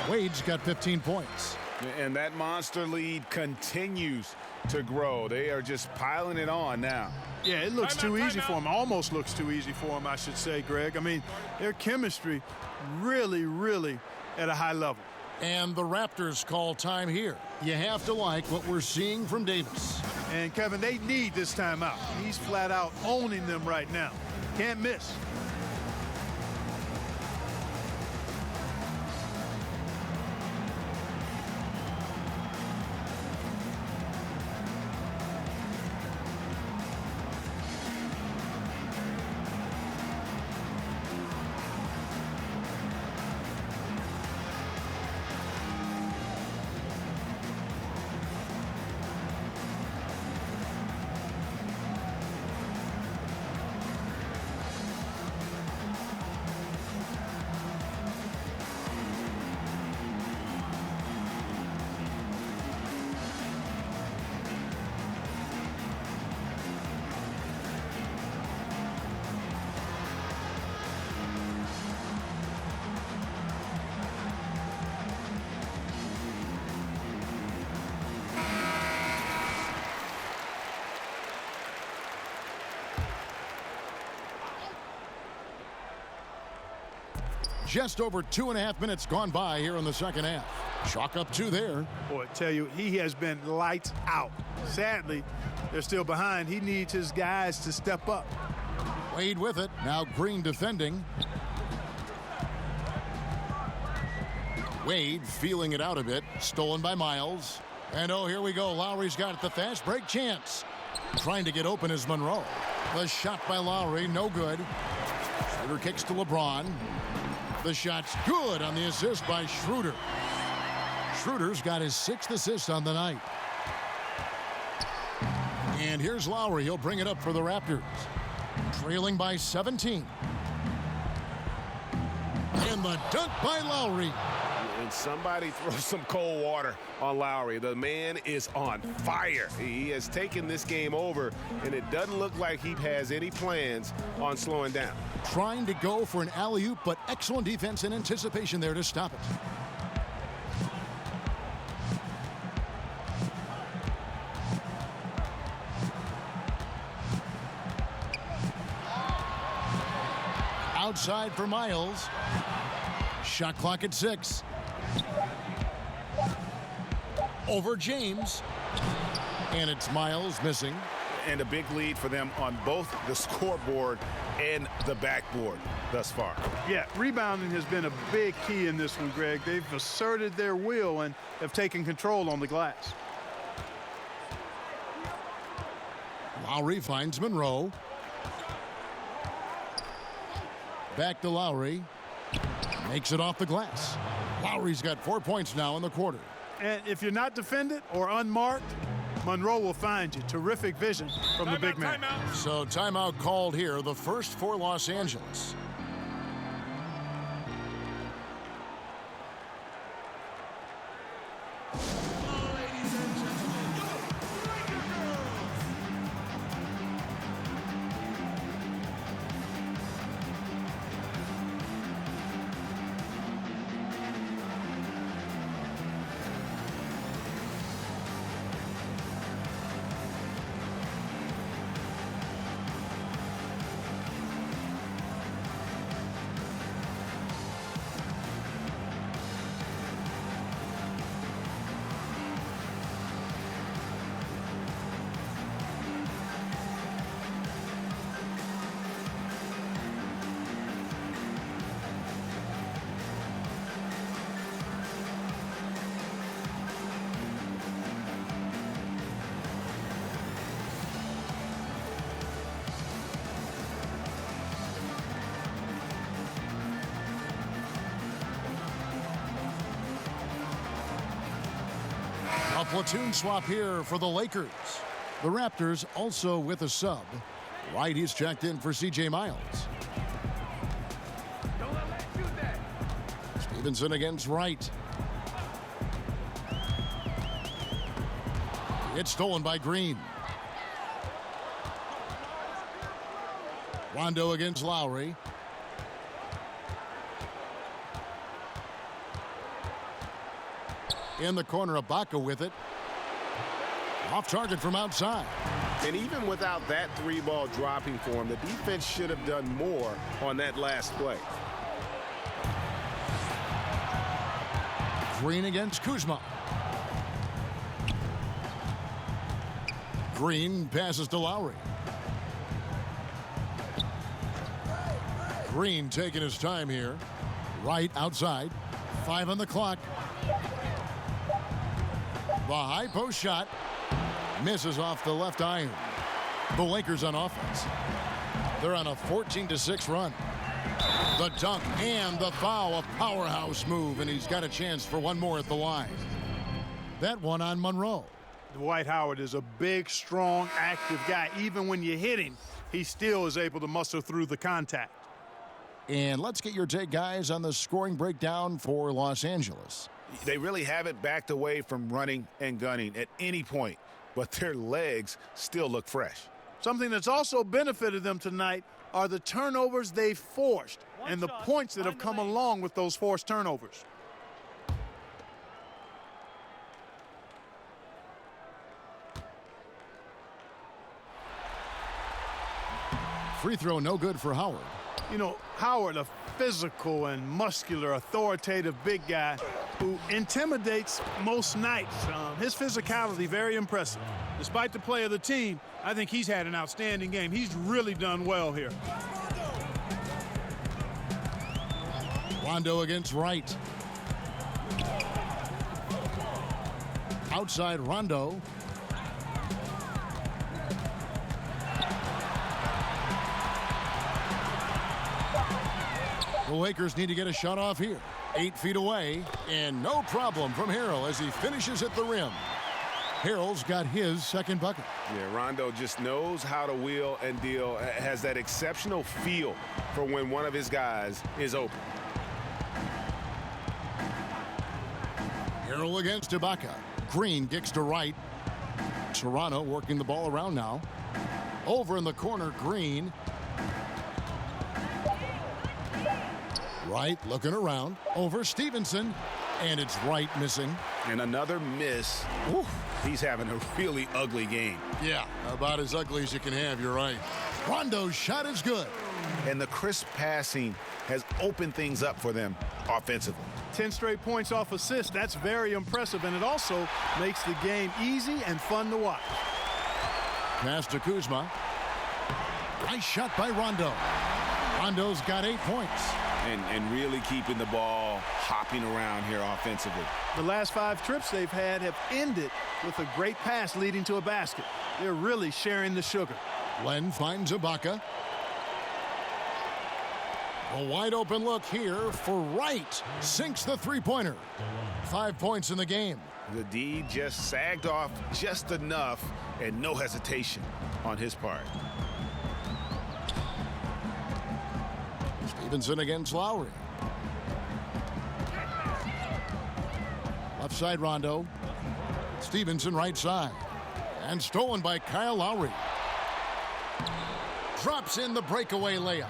F: Wade's got 15 points.
H: And that monster lead continues to grow. They are just piling it on now.
I: Yeah, it looks too easy for him. Almost looks too easy for him, I should say, Greg. I mean, their chemistry really at a high level.
F: And the Raptors call time here. You have to like what we're seeing from Davis.
I: And, Kevin, they need this timeout. He's flat out owning them right now. Can't miss.
F: Just over 2.5 minutes gone by here in the second half. Chalk up 2 there.
I: Boy, I tell you, he has been lights out. Sadly, they're still behind. He needs his guys to step up.
F: Wade with it. Now Green defending. Wade feeling it out a bit. Stolen by Miles. And oh, here we go. Lowry's got it. The fast break chance. Trying to get open is Monroe. The shot by Lowry, no good. Schroeder kicks to LeBron. The shot's good on the assist by Schroeder. Schroeder's got his 6th assist on the night. And here's Lowry. He'll bring it up for the Raptors. Trailing by 17. And the dunk by Lowry.
H: And somebody throw some cold water on Lowry. The man is on fire. He has taken this game over, and it doesn't look like he has any plans on slowing down.
F: Trying to go for an alley-oop, but excellent defense and anticipation there to stop it. Outside for Miles. Shot clock at 6. Over James. And it's Miles missing.
H: And a big lead for them on both the scoreboard and the backboard thus far.
I: Yeah, rebounding has been a big key in this one, Greg. They've asserted their will and have taken control on the glass.
F: Lowry finds Monroe. Back to Lowry. Makes it off the glass. Lowry's got 4 points now in the quarter.
I: And if you're not defended or unmarked, Monroe will find you. Terrific vision from the big man.
F: So timeout called here, the first for Los Angeles. A platoon swap here for the Lakers. The Raptors also with a sub. White, he's checked in for C.J. Miles. Stevenson against Wright. It's stolen by Green. Rondo against Lowry. In the corner, Ibaka with it. Off target from outside.
H: And even without that 3-ball dropping for him, the defense should have done more on that last play.
F: Green against Kuzma. Green passes to Lowry. Green taking his time here. Right outside. 5 on the clock. The high post shot misses off the left iron. The Lakers on offense. They're on a 14-6 run. The dunk and the foul, a powerhouse move, and he's got a chance for one more at the line. That one on Monroe.
I: Dwight Howard is a big, strong, active guy. Even when you hit him, he still is able to muscle through the contact.
F: And let's get your take, guys, on the scoring breakdown for Los Angeles.
H: They really haven't backed away from running and gunning at any point, but their legs still look fresh.
I: Something that's also benefited them tonight are the turnovers they forced and the points that have come along with those forced turnovers.
F: Free throw no good for Howard.
I: You know, Howard, a physical and muscular, authoritative big guy who intimidates most nights. His physicality, very impressive. Despite the play of the team, I think he's had an outstanding game. He's really done well here.
F: Rondo against Wright. Outside Rondo. The Lakers need to get a shot off here. 8 feet away, and no problem from Harrell as he finishes at the rim. Harrell's got his second bucket.
H: Yeah, Rondo just knows how to wheel and deal, has that exceptional feel for when one of his guys is open.
F: Harrell against Ibaka. Green kicks to Wright. Toronto working the ball around now. Over in the corner, Green. Wright looking around. Over Stevenson. And it's Wright missing.
H: And another miss. Oof, he's having a really ugly game.
F: Yeah, about as ugly as you can have, you're right. Rondo's shot is good.
H: And the crisp passing has opened things up for them offensively.
I: 10 straight points off assists. That's very impressive, and it also makes the game easy and fun to watch.
F: Pass to Kuzma. Nice shot by Rondo. Rondo's got 8 points.
H: And really keeping the ball hopping around here offensively.
I: The last 5 trips they've had have ended with a great pass leading to a basket. They're really sharing the sugar.
F: Len finds Ibaka. A wide open look here for Wright. Sinks the three-pointer. 5 points in the game.
H: The D just sagged off just enough and no hesitation on his part.
F: Stevenson against Lowry. Left side Rondo. Stevenson right side. And stolen by Kyle Lowry. Drops in the breakaway layup.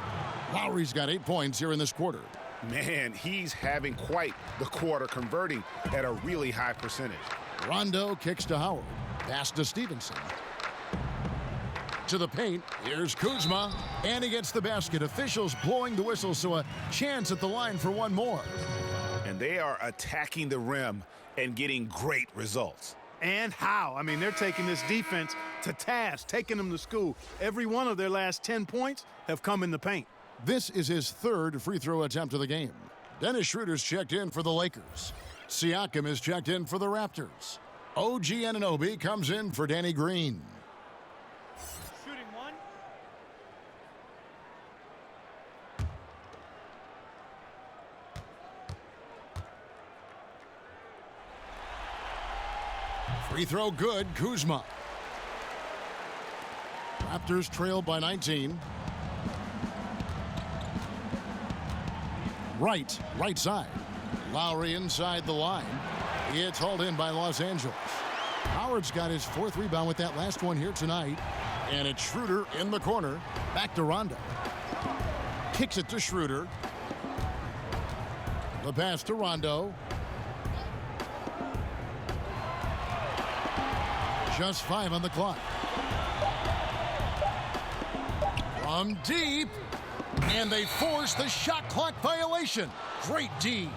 F: Lowry's got 8 points here in this quarter.
H: Man, he's having quite the quarter, converting at a really high percentage.
F: Rondo kicks to Howard. Pass to Stevenson. To the paint. Here's Kuzma. And he gets the basket. Officials blowing the whistle, so a chance at the line for one more.
H: And they are attacking the rim and getting great results.
I: And how? I mean, they're taking this defense to task, taking them to school. Every one of their last 10 points have come in the paint.
F: This is his 3rd free throw attempt of the game. Dennis Schroeder's checked in for the Lakers. Siakam is checked in for the Raptors. OG Anunoby comes in for Danny Green.
I: Shooting one.
F: Free throw good, Kuzma. Raptors trail by 19. Right side. Lowry inside the line. It's hauled in by Los Angeles. Howard's got his 4th rebound with that last one here tonight. And it's Schroeder in the corner. Back to Rondo. Kicks it to Schroeder. The pass to Rondo. Just 5 on the clock. From deep. And they force the shot clock violation. Great D.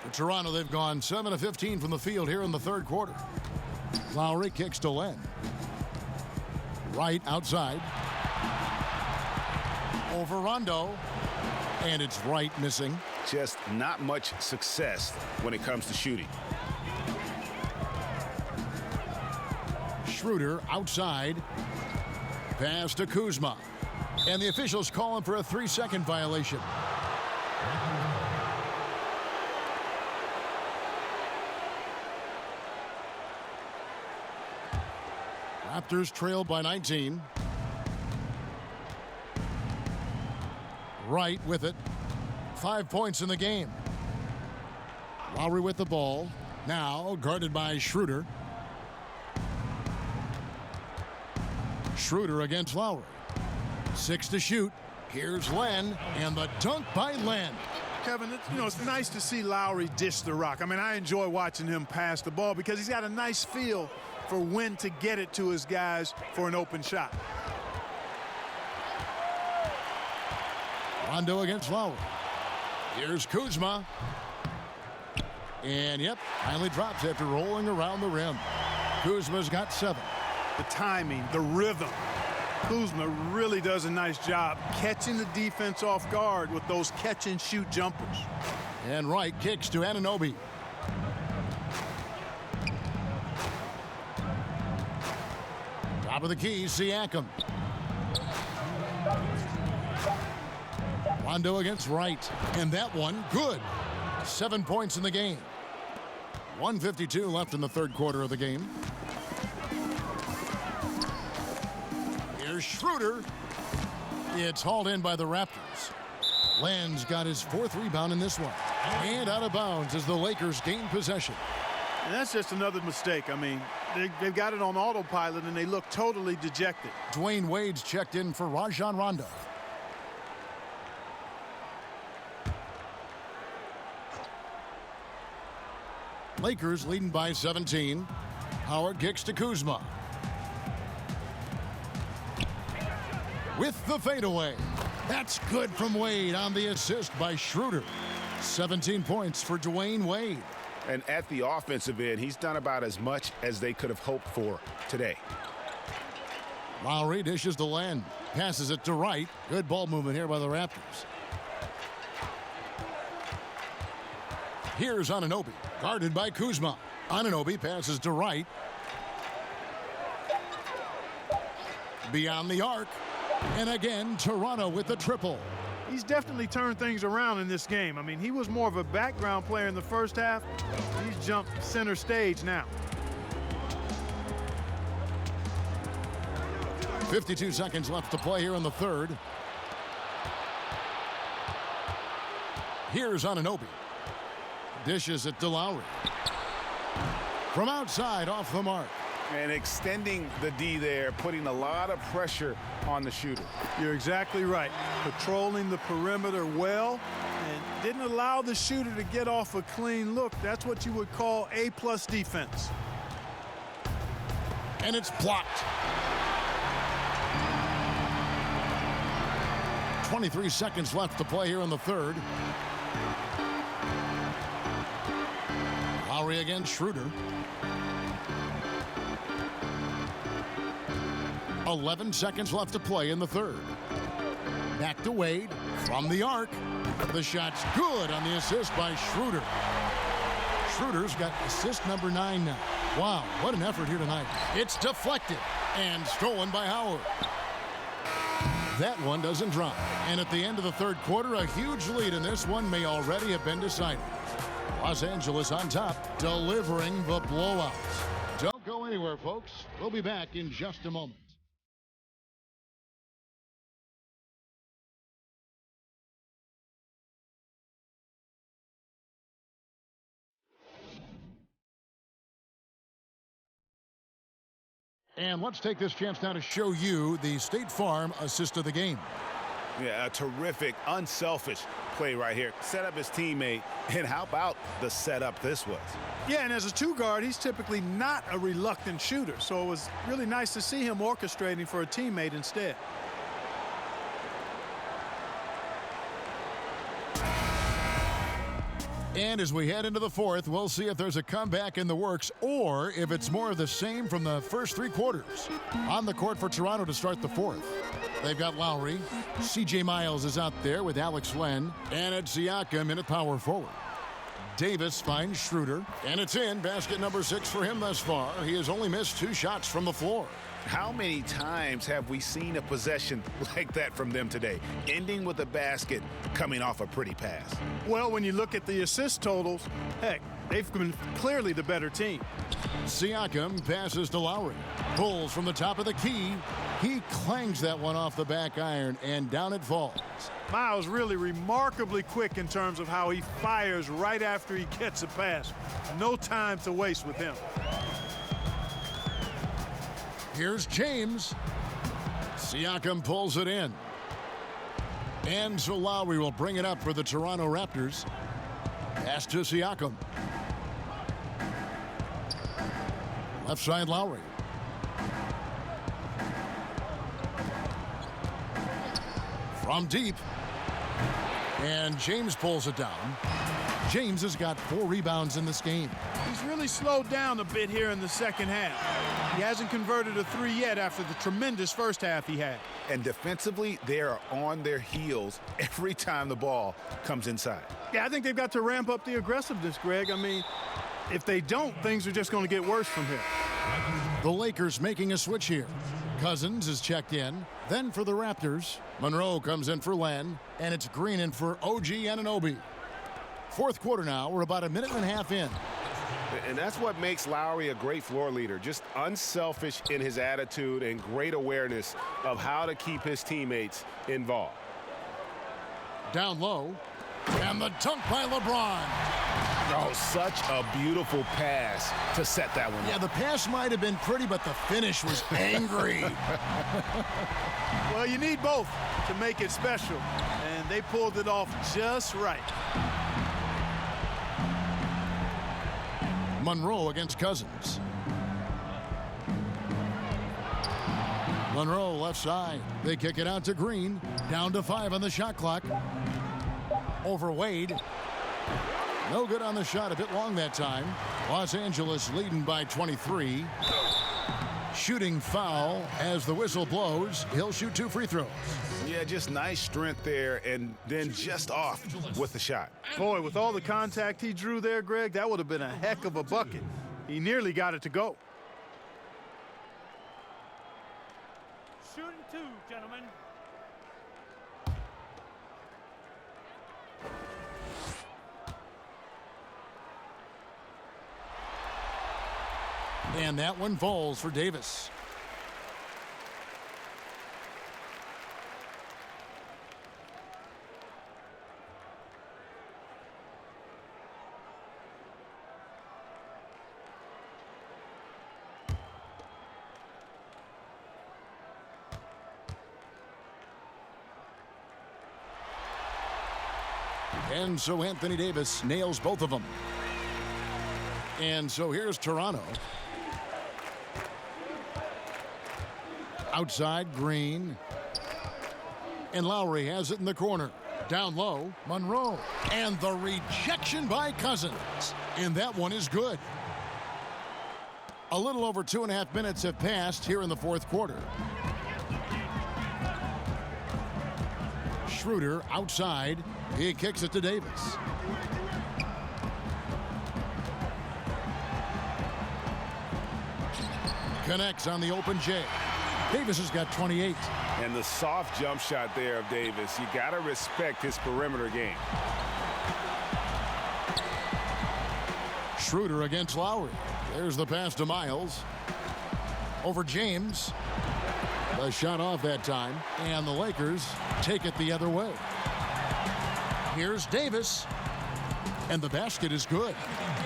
F: For Toronto, they've gone 7 of 15 from the field here in the third quarter. Lowry kicks to Len. Right outside. Over Rondo. And it's Wright missing.
H: Just not much success when it comes to shooting.
F: Schroeder outside. Pass to Kuzma. And the officials call him for a 3-second violation. Raptors trail by 19. Wright with it. 5 points in the game. Lowry with the ball. Now guarded by Schroeder. Schroeder against Lowry. 6 to shoot. Here's Len, and the dunk by Len.
I: Kevin, it's nice to see Lowry dish the rock. I mean, I enjoy watching him pass the ball because he's got a nice feel for when to get it to his guys for an open shot.
F: Rondo against Lowry. Here's Kuzma. And, yep, finally drops after rolling around the rim. Kuzma's got 7.
I: The timing, the rhythm. Kuzma really does a nice job catching the defense off guard with those catch-and-shoot jumpers.
F: And Wright kicks to Anunoby. Top of the key, Siakam. Rondo against Wright. And that one, good. 7 points in the game. 1:52 left in the third quarter of the game. Here's Schroeder. It's hauled in by the Raptors. Len's got his 4th rebound in this one. And out of bounds as the Lakers gain possession.
I: And that's just another mistake. I mean, they've got it on autopilot, and they look totally dejected.
F: Dwayne Wade's checked in for Rajon Rondo. Lakers leading by 17. Howard kicks to Kuzma. With the fadeaway. That's good from Wade on the assist by Schroeder. 17 points for Dwayne Wade.
H: And at the offensive end, he's done about as much as they could have hoped for today.
F: Lowry dishes to Len. Passes it to Wright. Good ball movement here by the Raptors. Here's Anunoby. Guarded by Kuzma. Anunoby passes to Wright. Beyond the arc. And again, Toronto with the triple.
I: He's definitely turned things around in this game. I mean, he was more of a background player in the first half. He's jumped center stage now.
F: 52 seconds left to play here in the third. Here's Anunoby. Dishes it to Lowry. From outside, off the mark.
H: And extending the D there, putting a lot of pressure on the shooter.
I: You're exactly right. Patrolling the perimeter well and didn't allow the shooter to get off a clean look. That's what you would call A+ defense.
F: And it's blocked. 23 seconds left to play here in the third. Lowry against Schroeder. 11 seconds left to play in the third. Back to Wade from the arc. The shot's good on the assist by Schroeder. Schroeder's got assist number 9 now. Wow, what an effort here tonight. It's deflected and stolen by Howard. That one doesn't drop. And at the end of the third quarter, a huge lead in this one may already have been decided. Los Angeles on top, delivering the blowout. Don't go anywhere, folks. We'll be back in just a moment. And let's take this chance now to show you the State Farm assist of the game.
H: Yeah, a terrific, unselfish play right here. Set up his teammate, and how about the setup this was?
I: Yeah, and as a 2 guard, he's typically not a reluctant shooter, so it was really nice to see him orchestrating for a teammate instead.
F: And as we head into the fourth, we'll see if there's a comeback in the works or if it's more of the same from the first three quarters. On the court for Toronto to start the fourth. They've got Lowry. C.J. Miles is out there with Alex Len. And it's Siakam in at power forward. Davis finds Schroeder. And it's in. Basket number 6 for him thus far. He has only missed 2 shots from the floor.
H: How many times have we seen a possession like that from them today, ending with a basket coming off a pretty pass?
I: Well, when you look at the assist totals, heck, they've been clearly the better team.
F: Siakam passes to Lowry. Pulls from the top of the key. He clangs that one off the back iron, and down it falls.
I: Miles really remarkably quick in terms of how he fires right after he gets a pass. No time to waste with him.
F: Here's James. Siakam pulls it in. And so Lowry will bring it up for the Toronto Raptors. Pass to Siakam. Left side Lowry. From deep. And James pulls it down. James has got 4 rebounds in this game.
I: He's really slowed down a bit here in the second half. He hasn't converted a 3 yet after the tremendous first half he had.
H: And defensively, they are on their heels every time the ball comes inside.
I: Yeah, I think they've got to ramp up the aggressiveness, Greg. I mean, if they don't, things are just going to get worse from here.
F: The Lakers making a switch here. Cousins is checked in. Then for the Raptors, Monroe comes in for Len, and it's Green in for OG Anunoby. Fourth quarter now. We're about a minute and a half in.
H: And that's what makes Lowry a great floor leader. Just unselfish in his attitude and great awareness of how to keep his teammates involved.
F: Down low. And the dunk by LeBron.
H: Oh, such a beautiful pass to set that one up.
F: Yeah, the pass might have been pretty, but the finish was angry.
I: Well, you need both to make it special, and they pulled it off just right.
F: Monroe against Cousins. Monroe left side. They kick it out to Green. Down to 5 on the shot clock. Over Wade. No good on the shot. A bit long that time. Los Angeles leading by 23. Shooting foul as the whistle blows. He'll shoot 2 free throws.
H: Yeah, just nice strength there, and then just off with the shot.
I: Boy, with all the contact he drew there, Greg, that would have been a heck of a bucket. He nearly got it to go.
O: Shooting 2, gentlemen.
F: And that one falls for Davis. And so Anthony Davis nails both of them. And so here's Toronto. Outside, Green. And Lowry has it in the corner. Down low, Monroe. And the rejection by Cousins. And that one is good. A little over 2.5 minutes have passed here in the fourth quarter. Schroeder outside. He kicks it to Davis. Connects on the open J. Davis has got 28.
H: And the soft jump shot there of Davis. You got to respect his perimeter game.
F: Schroeder against Lowry. There's the pass to Miles. Over James. The shot off that time. And the Lakers take it the other way. Here's Davis. And the basket is good.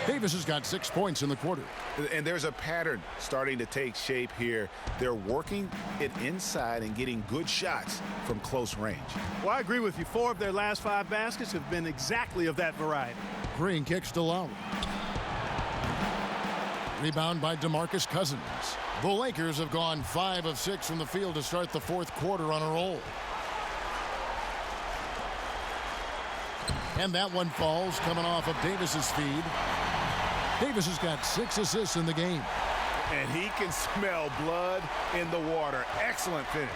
F: Davis has got 6 points in the quarter.
H: And there's a pattern starting to take shape here. They're working it inside and getting good shots from close range.
I: Well, I agree with you. 4 of their last 5 baskets have been exactly of that variety.
F: Green kicks to Lowry. Rebound by DeMarcus Cousins. The Lakers have gone 5 of 6 from the field to start the fourth quarter on a roll. And that one falls coming off of Davis's feed. Davis has got 6 assists in the game.
H: And he can smell blood in the water. Excellent finish.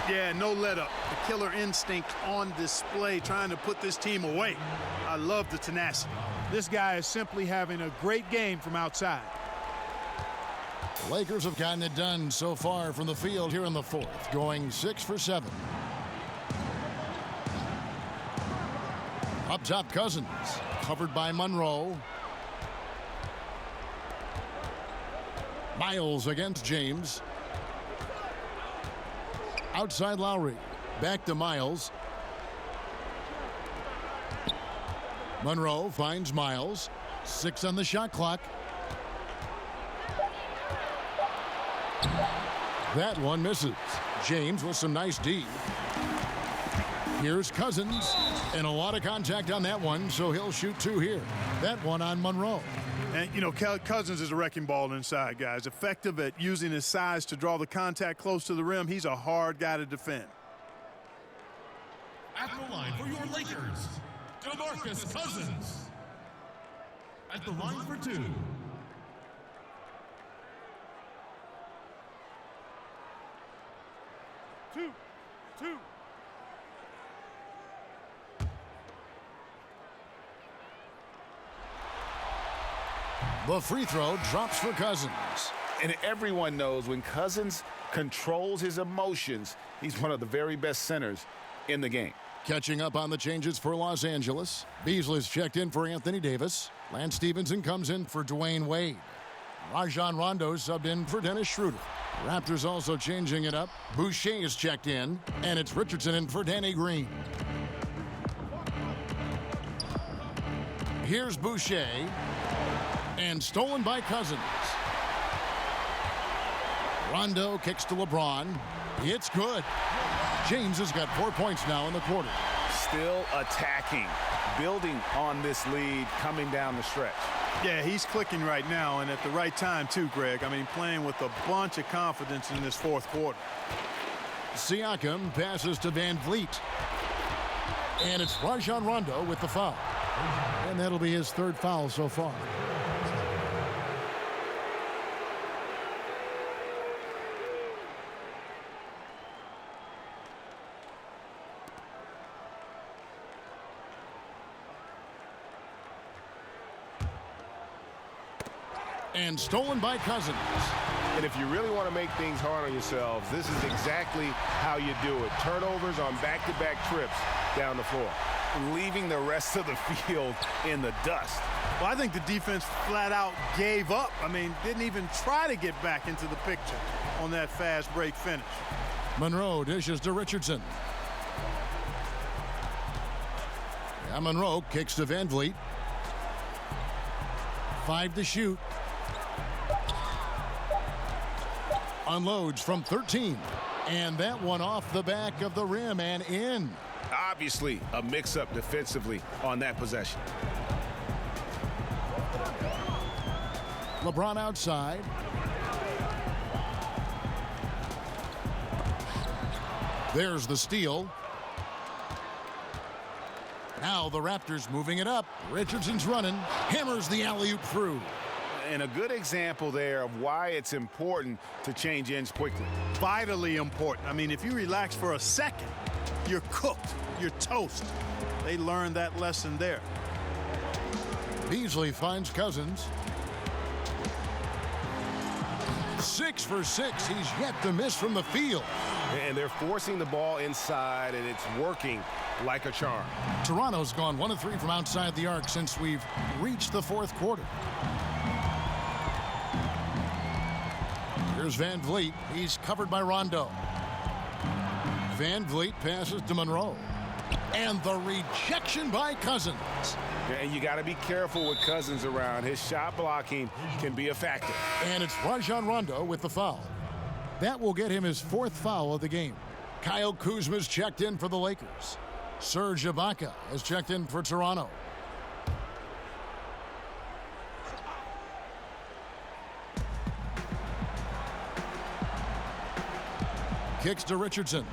I: Yeah, no let up. The killer instinct on display, trying to put this team away. I love the tenacity.
O: This guy is simply having a great game from outside.
F: The Lakers have gotten it done so far from the field here in the fourth, going 6 for 7. Up top, Cousins, covered by Monroe. Miles against James. Outside Lowry. Back to Miles. Monroe finds Miles. 6 on the shot clock. That one misses. James with some nice D. Here's Cousins. And a lot of contact on that one, so he'll shoot 2 here. That one on Monroe.
I: And, you know, Cousins is a wrecking ball inside, guys. Effective at using his size to draw the contact close to the rim. He's a hard guy to defend.
L: At the line for your Lakers, DeMarcus Cousins. At the line for 2.
O: Two.
F: The free throw drops for Cousins.
H: And everyone knows when Cousins controls his emotions, he's one of the very best centers in the game.
F: Catching up on the changes for Los Angeles. Beasley's checked in for Anthony Davis. Lance Stevenson comes in for Dwayne Wade. Rajon Rondo subbed in for Dennis Schroeder. Raptors also changing it up. Boucher is checked in, and it's Richardson in for Danny Green. Here's Boucher, and stolen by Cousins. Rondo kicks to LeBron. It's good. James has got 4 points now in the quarter.
H: Still attacking, building on this lead coming down the stretch.
I: Yeah, he's clicking right now, and at the right time, too, Greg. I mean, playing with a bunch of confidence in this fourth quarter.
F: Siakam passes to Van Vliet. And it's Rajon Rondo with the foul. And that'll be his 3rd foul so far. And stolen by Cousins.
H: And if you really want to make things hard on yourselves, this is exactly how you do it. Turnovers on back-to-back trips down the floor, leaving the rest of the field in the dust.
I: Well, I think the defense flat out gave up. I mean, didn't even try to get back into the picture on that fast break finish.
F: Monroe dishes to Richardson. Yeah, Monroe kicks to Van Vliet. 5 to shoot. Unloads from 13. And that one off the back of the rim and in.
H: Obviously, a mix-up defensively on that possession.
F: LeBron outside. There's the steal. Now the Raptors moving it up. Richardson's running. Hammers the alley-oop through.
H: And a good example there of why it's important to change ends quickly.
I: Vitally important. I mean, if you relax for a second, you're cooked. You're toast. They learned that lesson there.
F: Beasley finds Cousins. 6 for 6. He's yet to miss from the field.
H: And they're forcing the ball inside, and it's working like a charm.
F: Toronto's gone 1 of 3 from outside the arc since we've reached the fourth quarter. Here's Van Vliet. He's covered by Rondo. Van Vliet passes to Monroe. And the rejection by Cousins.
H: And you got to be careful with Cousins around. His shot blocking can be a factor.
F: And it's Rajon Rondo with the foul. That will get him his 4th foul of the game. Kyle Kuzma's checked in for the Lakers. Serge Ibaka has checked in for Toronto. Kicks to Richardson.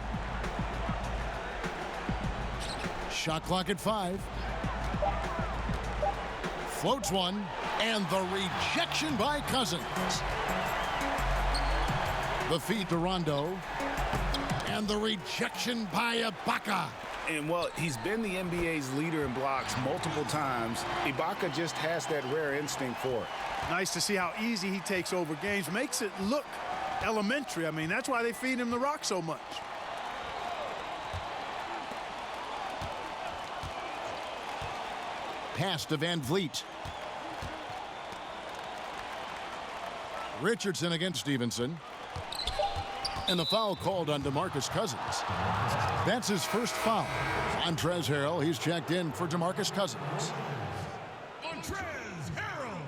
F: Shot clock at 5. Floats one, and the rejection by Cousins. The feed to Rondo, and the rejection by Ibaka.
H: And, well, he's been the NBA's leader in blocks multiple times. Ibaka just has that rare instinct for it.
I: Nice to see how easy he takes over games. Makes it look elementary. I mean, that's why they feed him the rock so much.
F: Pass to Van Vliet. Richardson against Stevenson. And the foul called on DeMarcus Cousins. That's his first foul. Montrezl Harrell, he's checked in for DeMarcus Cousins.
L: Montrezl Harrell.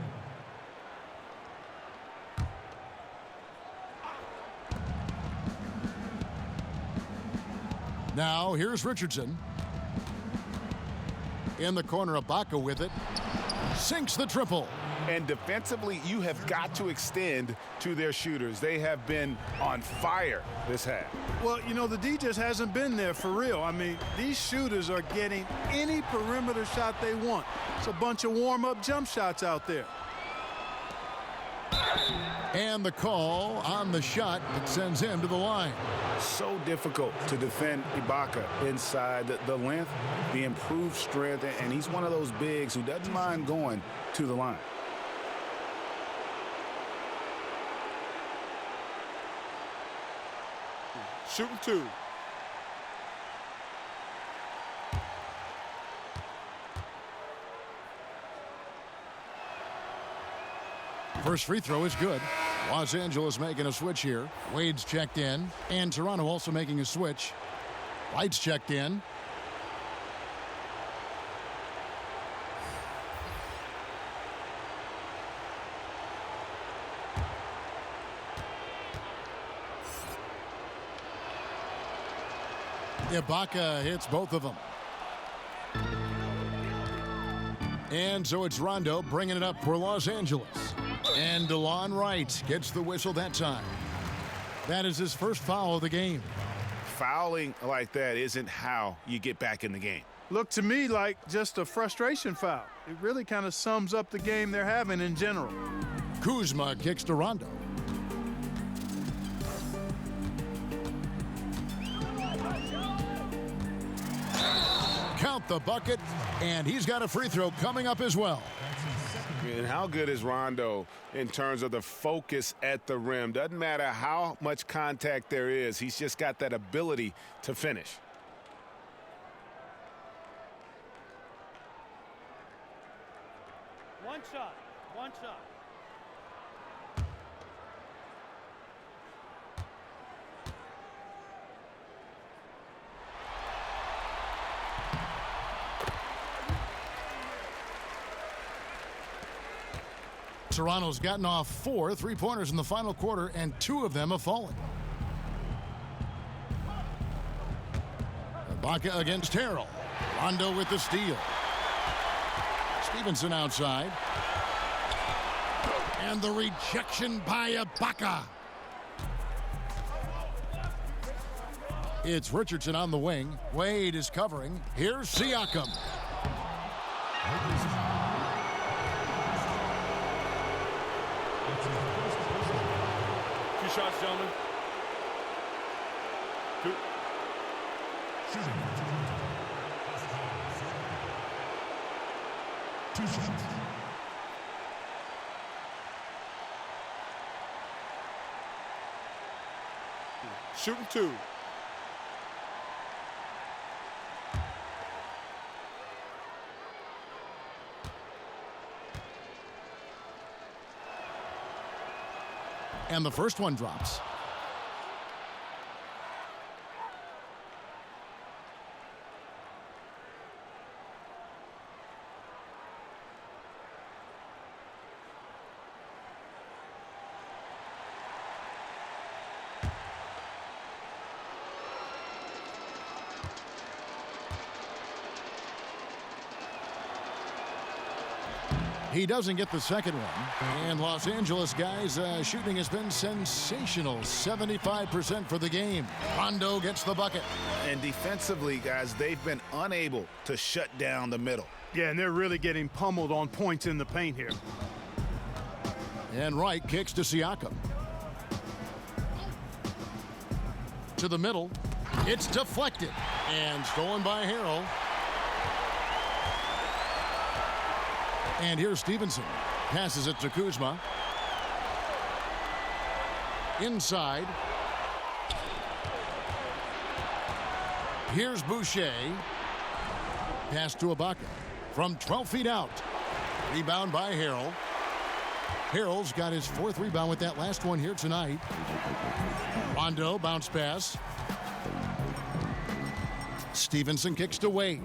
F: Now, here's Richardson. In the corner, Ibaka with it. Sinks the triple.
H: And defensively, you have got to extend to their shooters. They have been on fire this half.
I: Well, you know, the D just hasn't been there for real. I mean, these shooters are getting any perimeter shot they want. It's a bunch of warm-up jump shots out there.
F: And the call on the shot that sends him to the line.
H: So difficult to defend Ibaka inside the length, the improved strength, and he's one of those bigs who doesn't mind going to the line.
C: Shooting two.
F: First free throw is good. Los Angeles making a switch here. Wade's checked in, and Toronto also making a switch. White's checked in. Ibaka hits both of them. And so it's Rondo bringing it up for Los Angeles. And DeLon Wright gets the whistle that time. That is his first foul of the game.
H: Fouling like that isn't how you get back in the game.
I: Looked to me like just a frustration foul. It really kind of sums up the game they're having in general.
F: Kuzma kicks to Rondo. Count the bucket, and he's got a free throw coming up as well.
H: And how good is Rondo in terms of the focus at the rim? Doesn't matter how much contact there is. He's just got that ability to finish.
J: One shot. One shot.
F: Toronto's gotten off 4 3-pointers in the final quarter, and 2 of them have fallen. Ibaka against Harrell. Rondo with the steal. Stevenson outside. And the rejection by Ibaka. It's Richardson on the wing. Wade is covering. Here's Siakam.
I: 2 shots, gentlemen. 2.
L: Shooting. 2 shots.
C: Shooting two.
F: And the first one drops. He doesn't get the second one. And Los Angeles guys, shooting has been sensational. 75% for the game. Rondo gets the bucket.
H: And defensively, guys, they've been unable to shut down the middle.
I: Yeah, and they're really getting pummeled on points in the paint here.
F: And Wright kicks to Siakam. To the middle. It's deflected. And stolen by Harrell. And here's Stevenson. Passes it to Kuzma. Inside. Here's Boucher. Pass to Ibaka. From 12 feet out. Rebound by Harrell. Harrell's got his 4th rebound with that last one here tonight. Rondo, bounce pass. Stevenson kicks to Wade.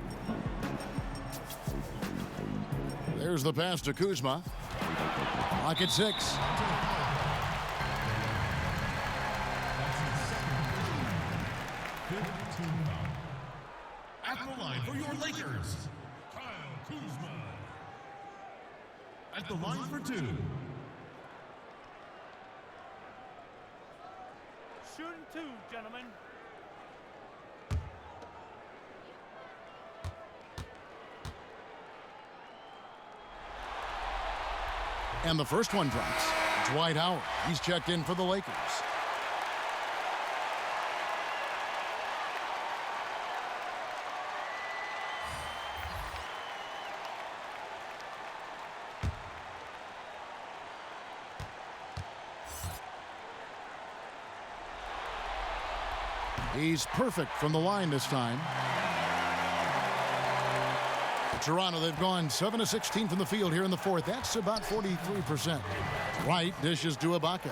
F: There's the pass to Kuzma. Clock at 6.
L: At the line for your Lakers, Kyle Kuzma. At the line for 2.
P: Shooting 2, gentlemen.
F: And the first one drops. Dwight Howard. He's checked in for the Lakers. He's perfect from the line this time. Toronto, they've gone 7 of 16 from the field here in the 4th. That's about 43%. Wright dishes to Ibaka.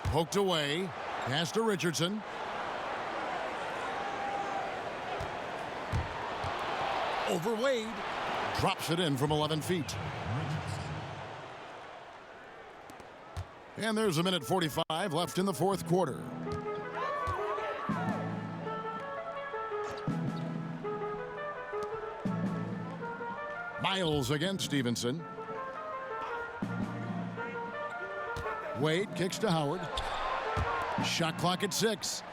F: Poked away. Pass to Richardson. Over Wade. Drops it in from 11 feet. And there's a minute 45 left in the 4th quarter. Miles against Stevenson. Wade kicks to Howard. Shot clock at 6.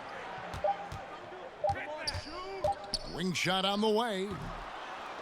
F: Wing shot on the way.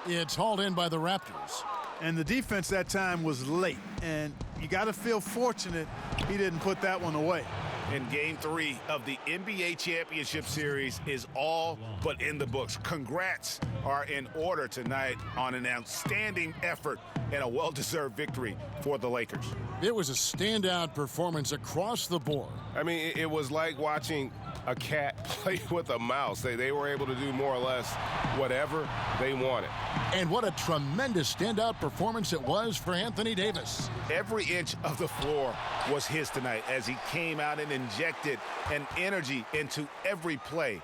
F: It's hauled in by the Raptors.
I: And the defense that time was late. And you got to feel fortunate he didn't put that one away.
H: And Game 3 of the NBA Championship Series is all but in the books. Congrats are in order tonight on an outstanding effort and a well-deserved victory for the Lakers.
F: It was a standout performance across the board.
Q: I mean, it was like watching a cat play with a mouse. They were able to do more or less whatever they wanted.
F: And what a tremendous standout performance it was for Anthony Davis.
H: Every inch of the floor was his tonight as he came out and injected an energy into every play.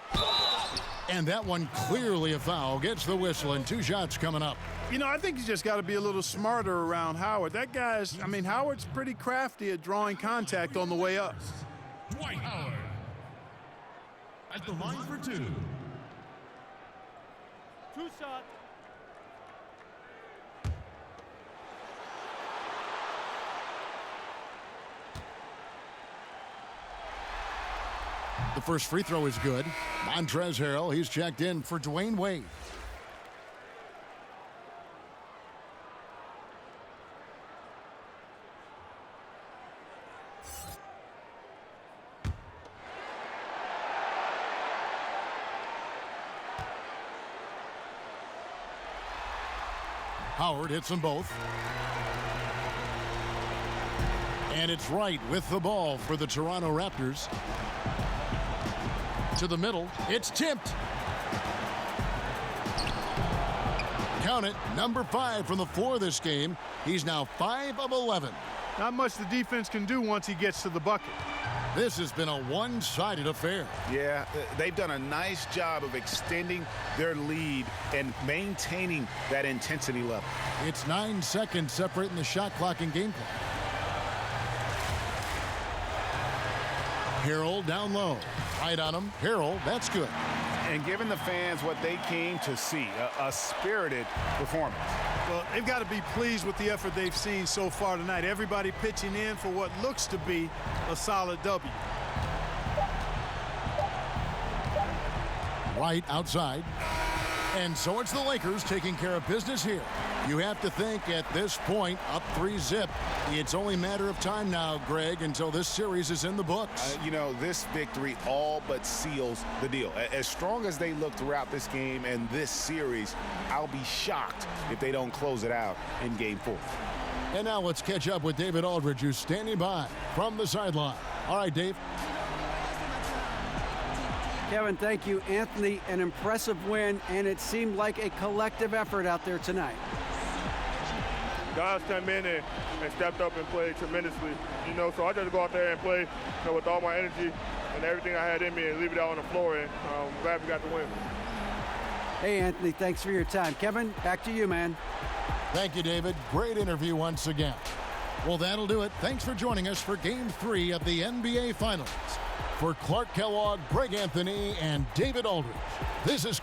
F: And that one clearly a foul. Gets the whistle and 2 shots coming up.
I: You know, I think he's just got to be a little smarter around Howard. That guy's, I mean, Howard's pretty crafty at drawing contact on the way up.
L: Dwight Howard. At the line for 2.
P: 2 shots.
F: The first free throw is good. Montrezl Harrell, he's checked in for Dwayne Wade. Howard hits them both. And it's Wright with the ball for the Toronto Raptors. To the middle. It's tipped. Count it. Number 5 from the floor this game. He's now 5 of 11.
I: Not much the defense can do once he gets to the bucket.
F: This has been a one-sided affair.
H: Yeah, they've done a nice job of extending their lead and maintaining that intensity level.
F: It's 9 seconds separating the shot clock and game clock. Harrell down low. Right on him. Harrell, that's good.
H: and giving the fans what they came to see, a spirited performance.
I: Well, they've got to be pleased with the effort they've seen so far tonight. Everybody pitching in for what looks to be a solid W.
F: Right outside. And so it's the Lakers taking care of business here. You have to think at this point, up 3-zip, it's only a matter of time now, Greg, until this series is in the books.
H: You know, this victory all but seals the deal. As strong as they look throughout this game and this series, I'll be shocked if they don't close it out in Game 4.
F: And now let's catch up with David Aldridge, who's standing by from the sideline. All right, Dave.
J: Kevin, thank you. Anthony, an impressive win, and it seemed like a collective effort out there tonight.
R: Guys come in and stepped up and played tremendously, so I just go out there and play with all my energy and everything I had in me and leave it out on the floor, and I'm glad we got the win.
J: Hey, Anthony, thanks for your time. Kevin, back to you, man.
F: Thank you, David. Great interview once again. Well, that'll do it. Thanks for joining us for Game 3 of the NBA Finals. For Clark Kellogg, Greg Anthony, and David Aldridge, this is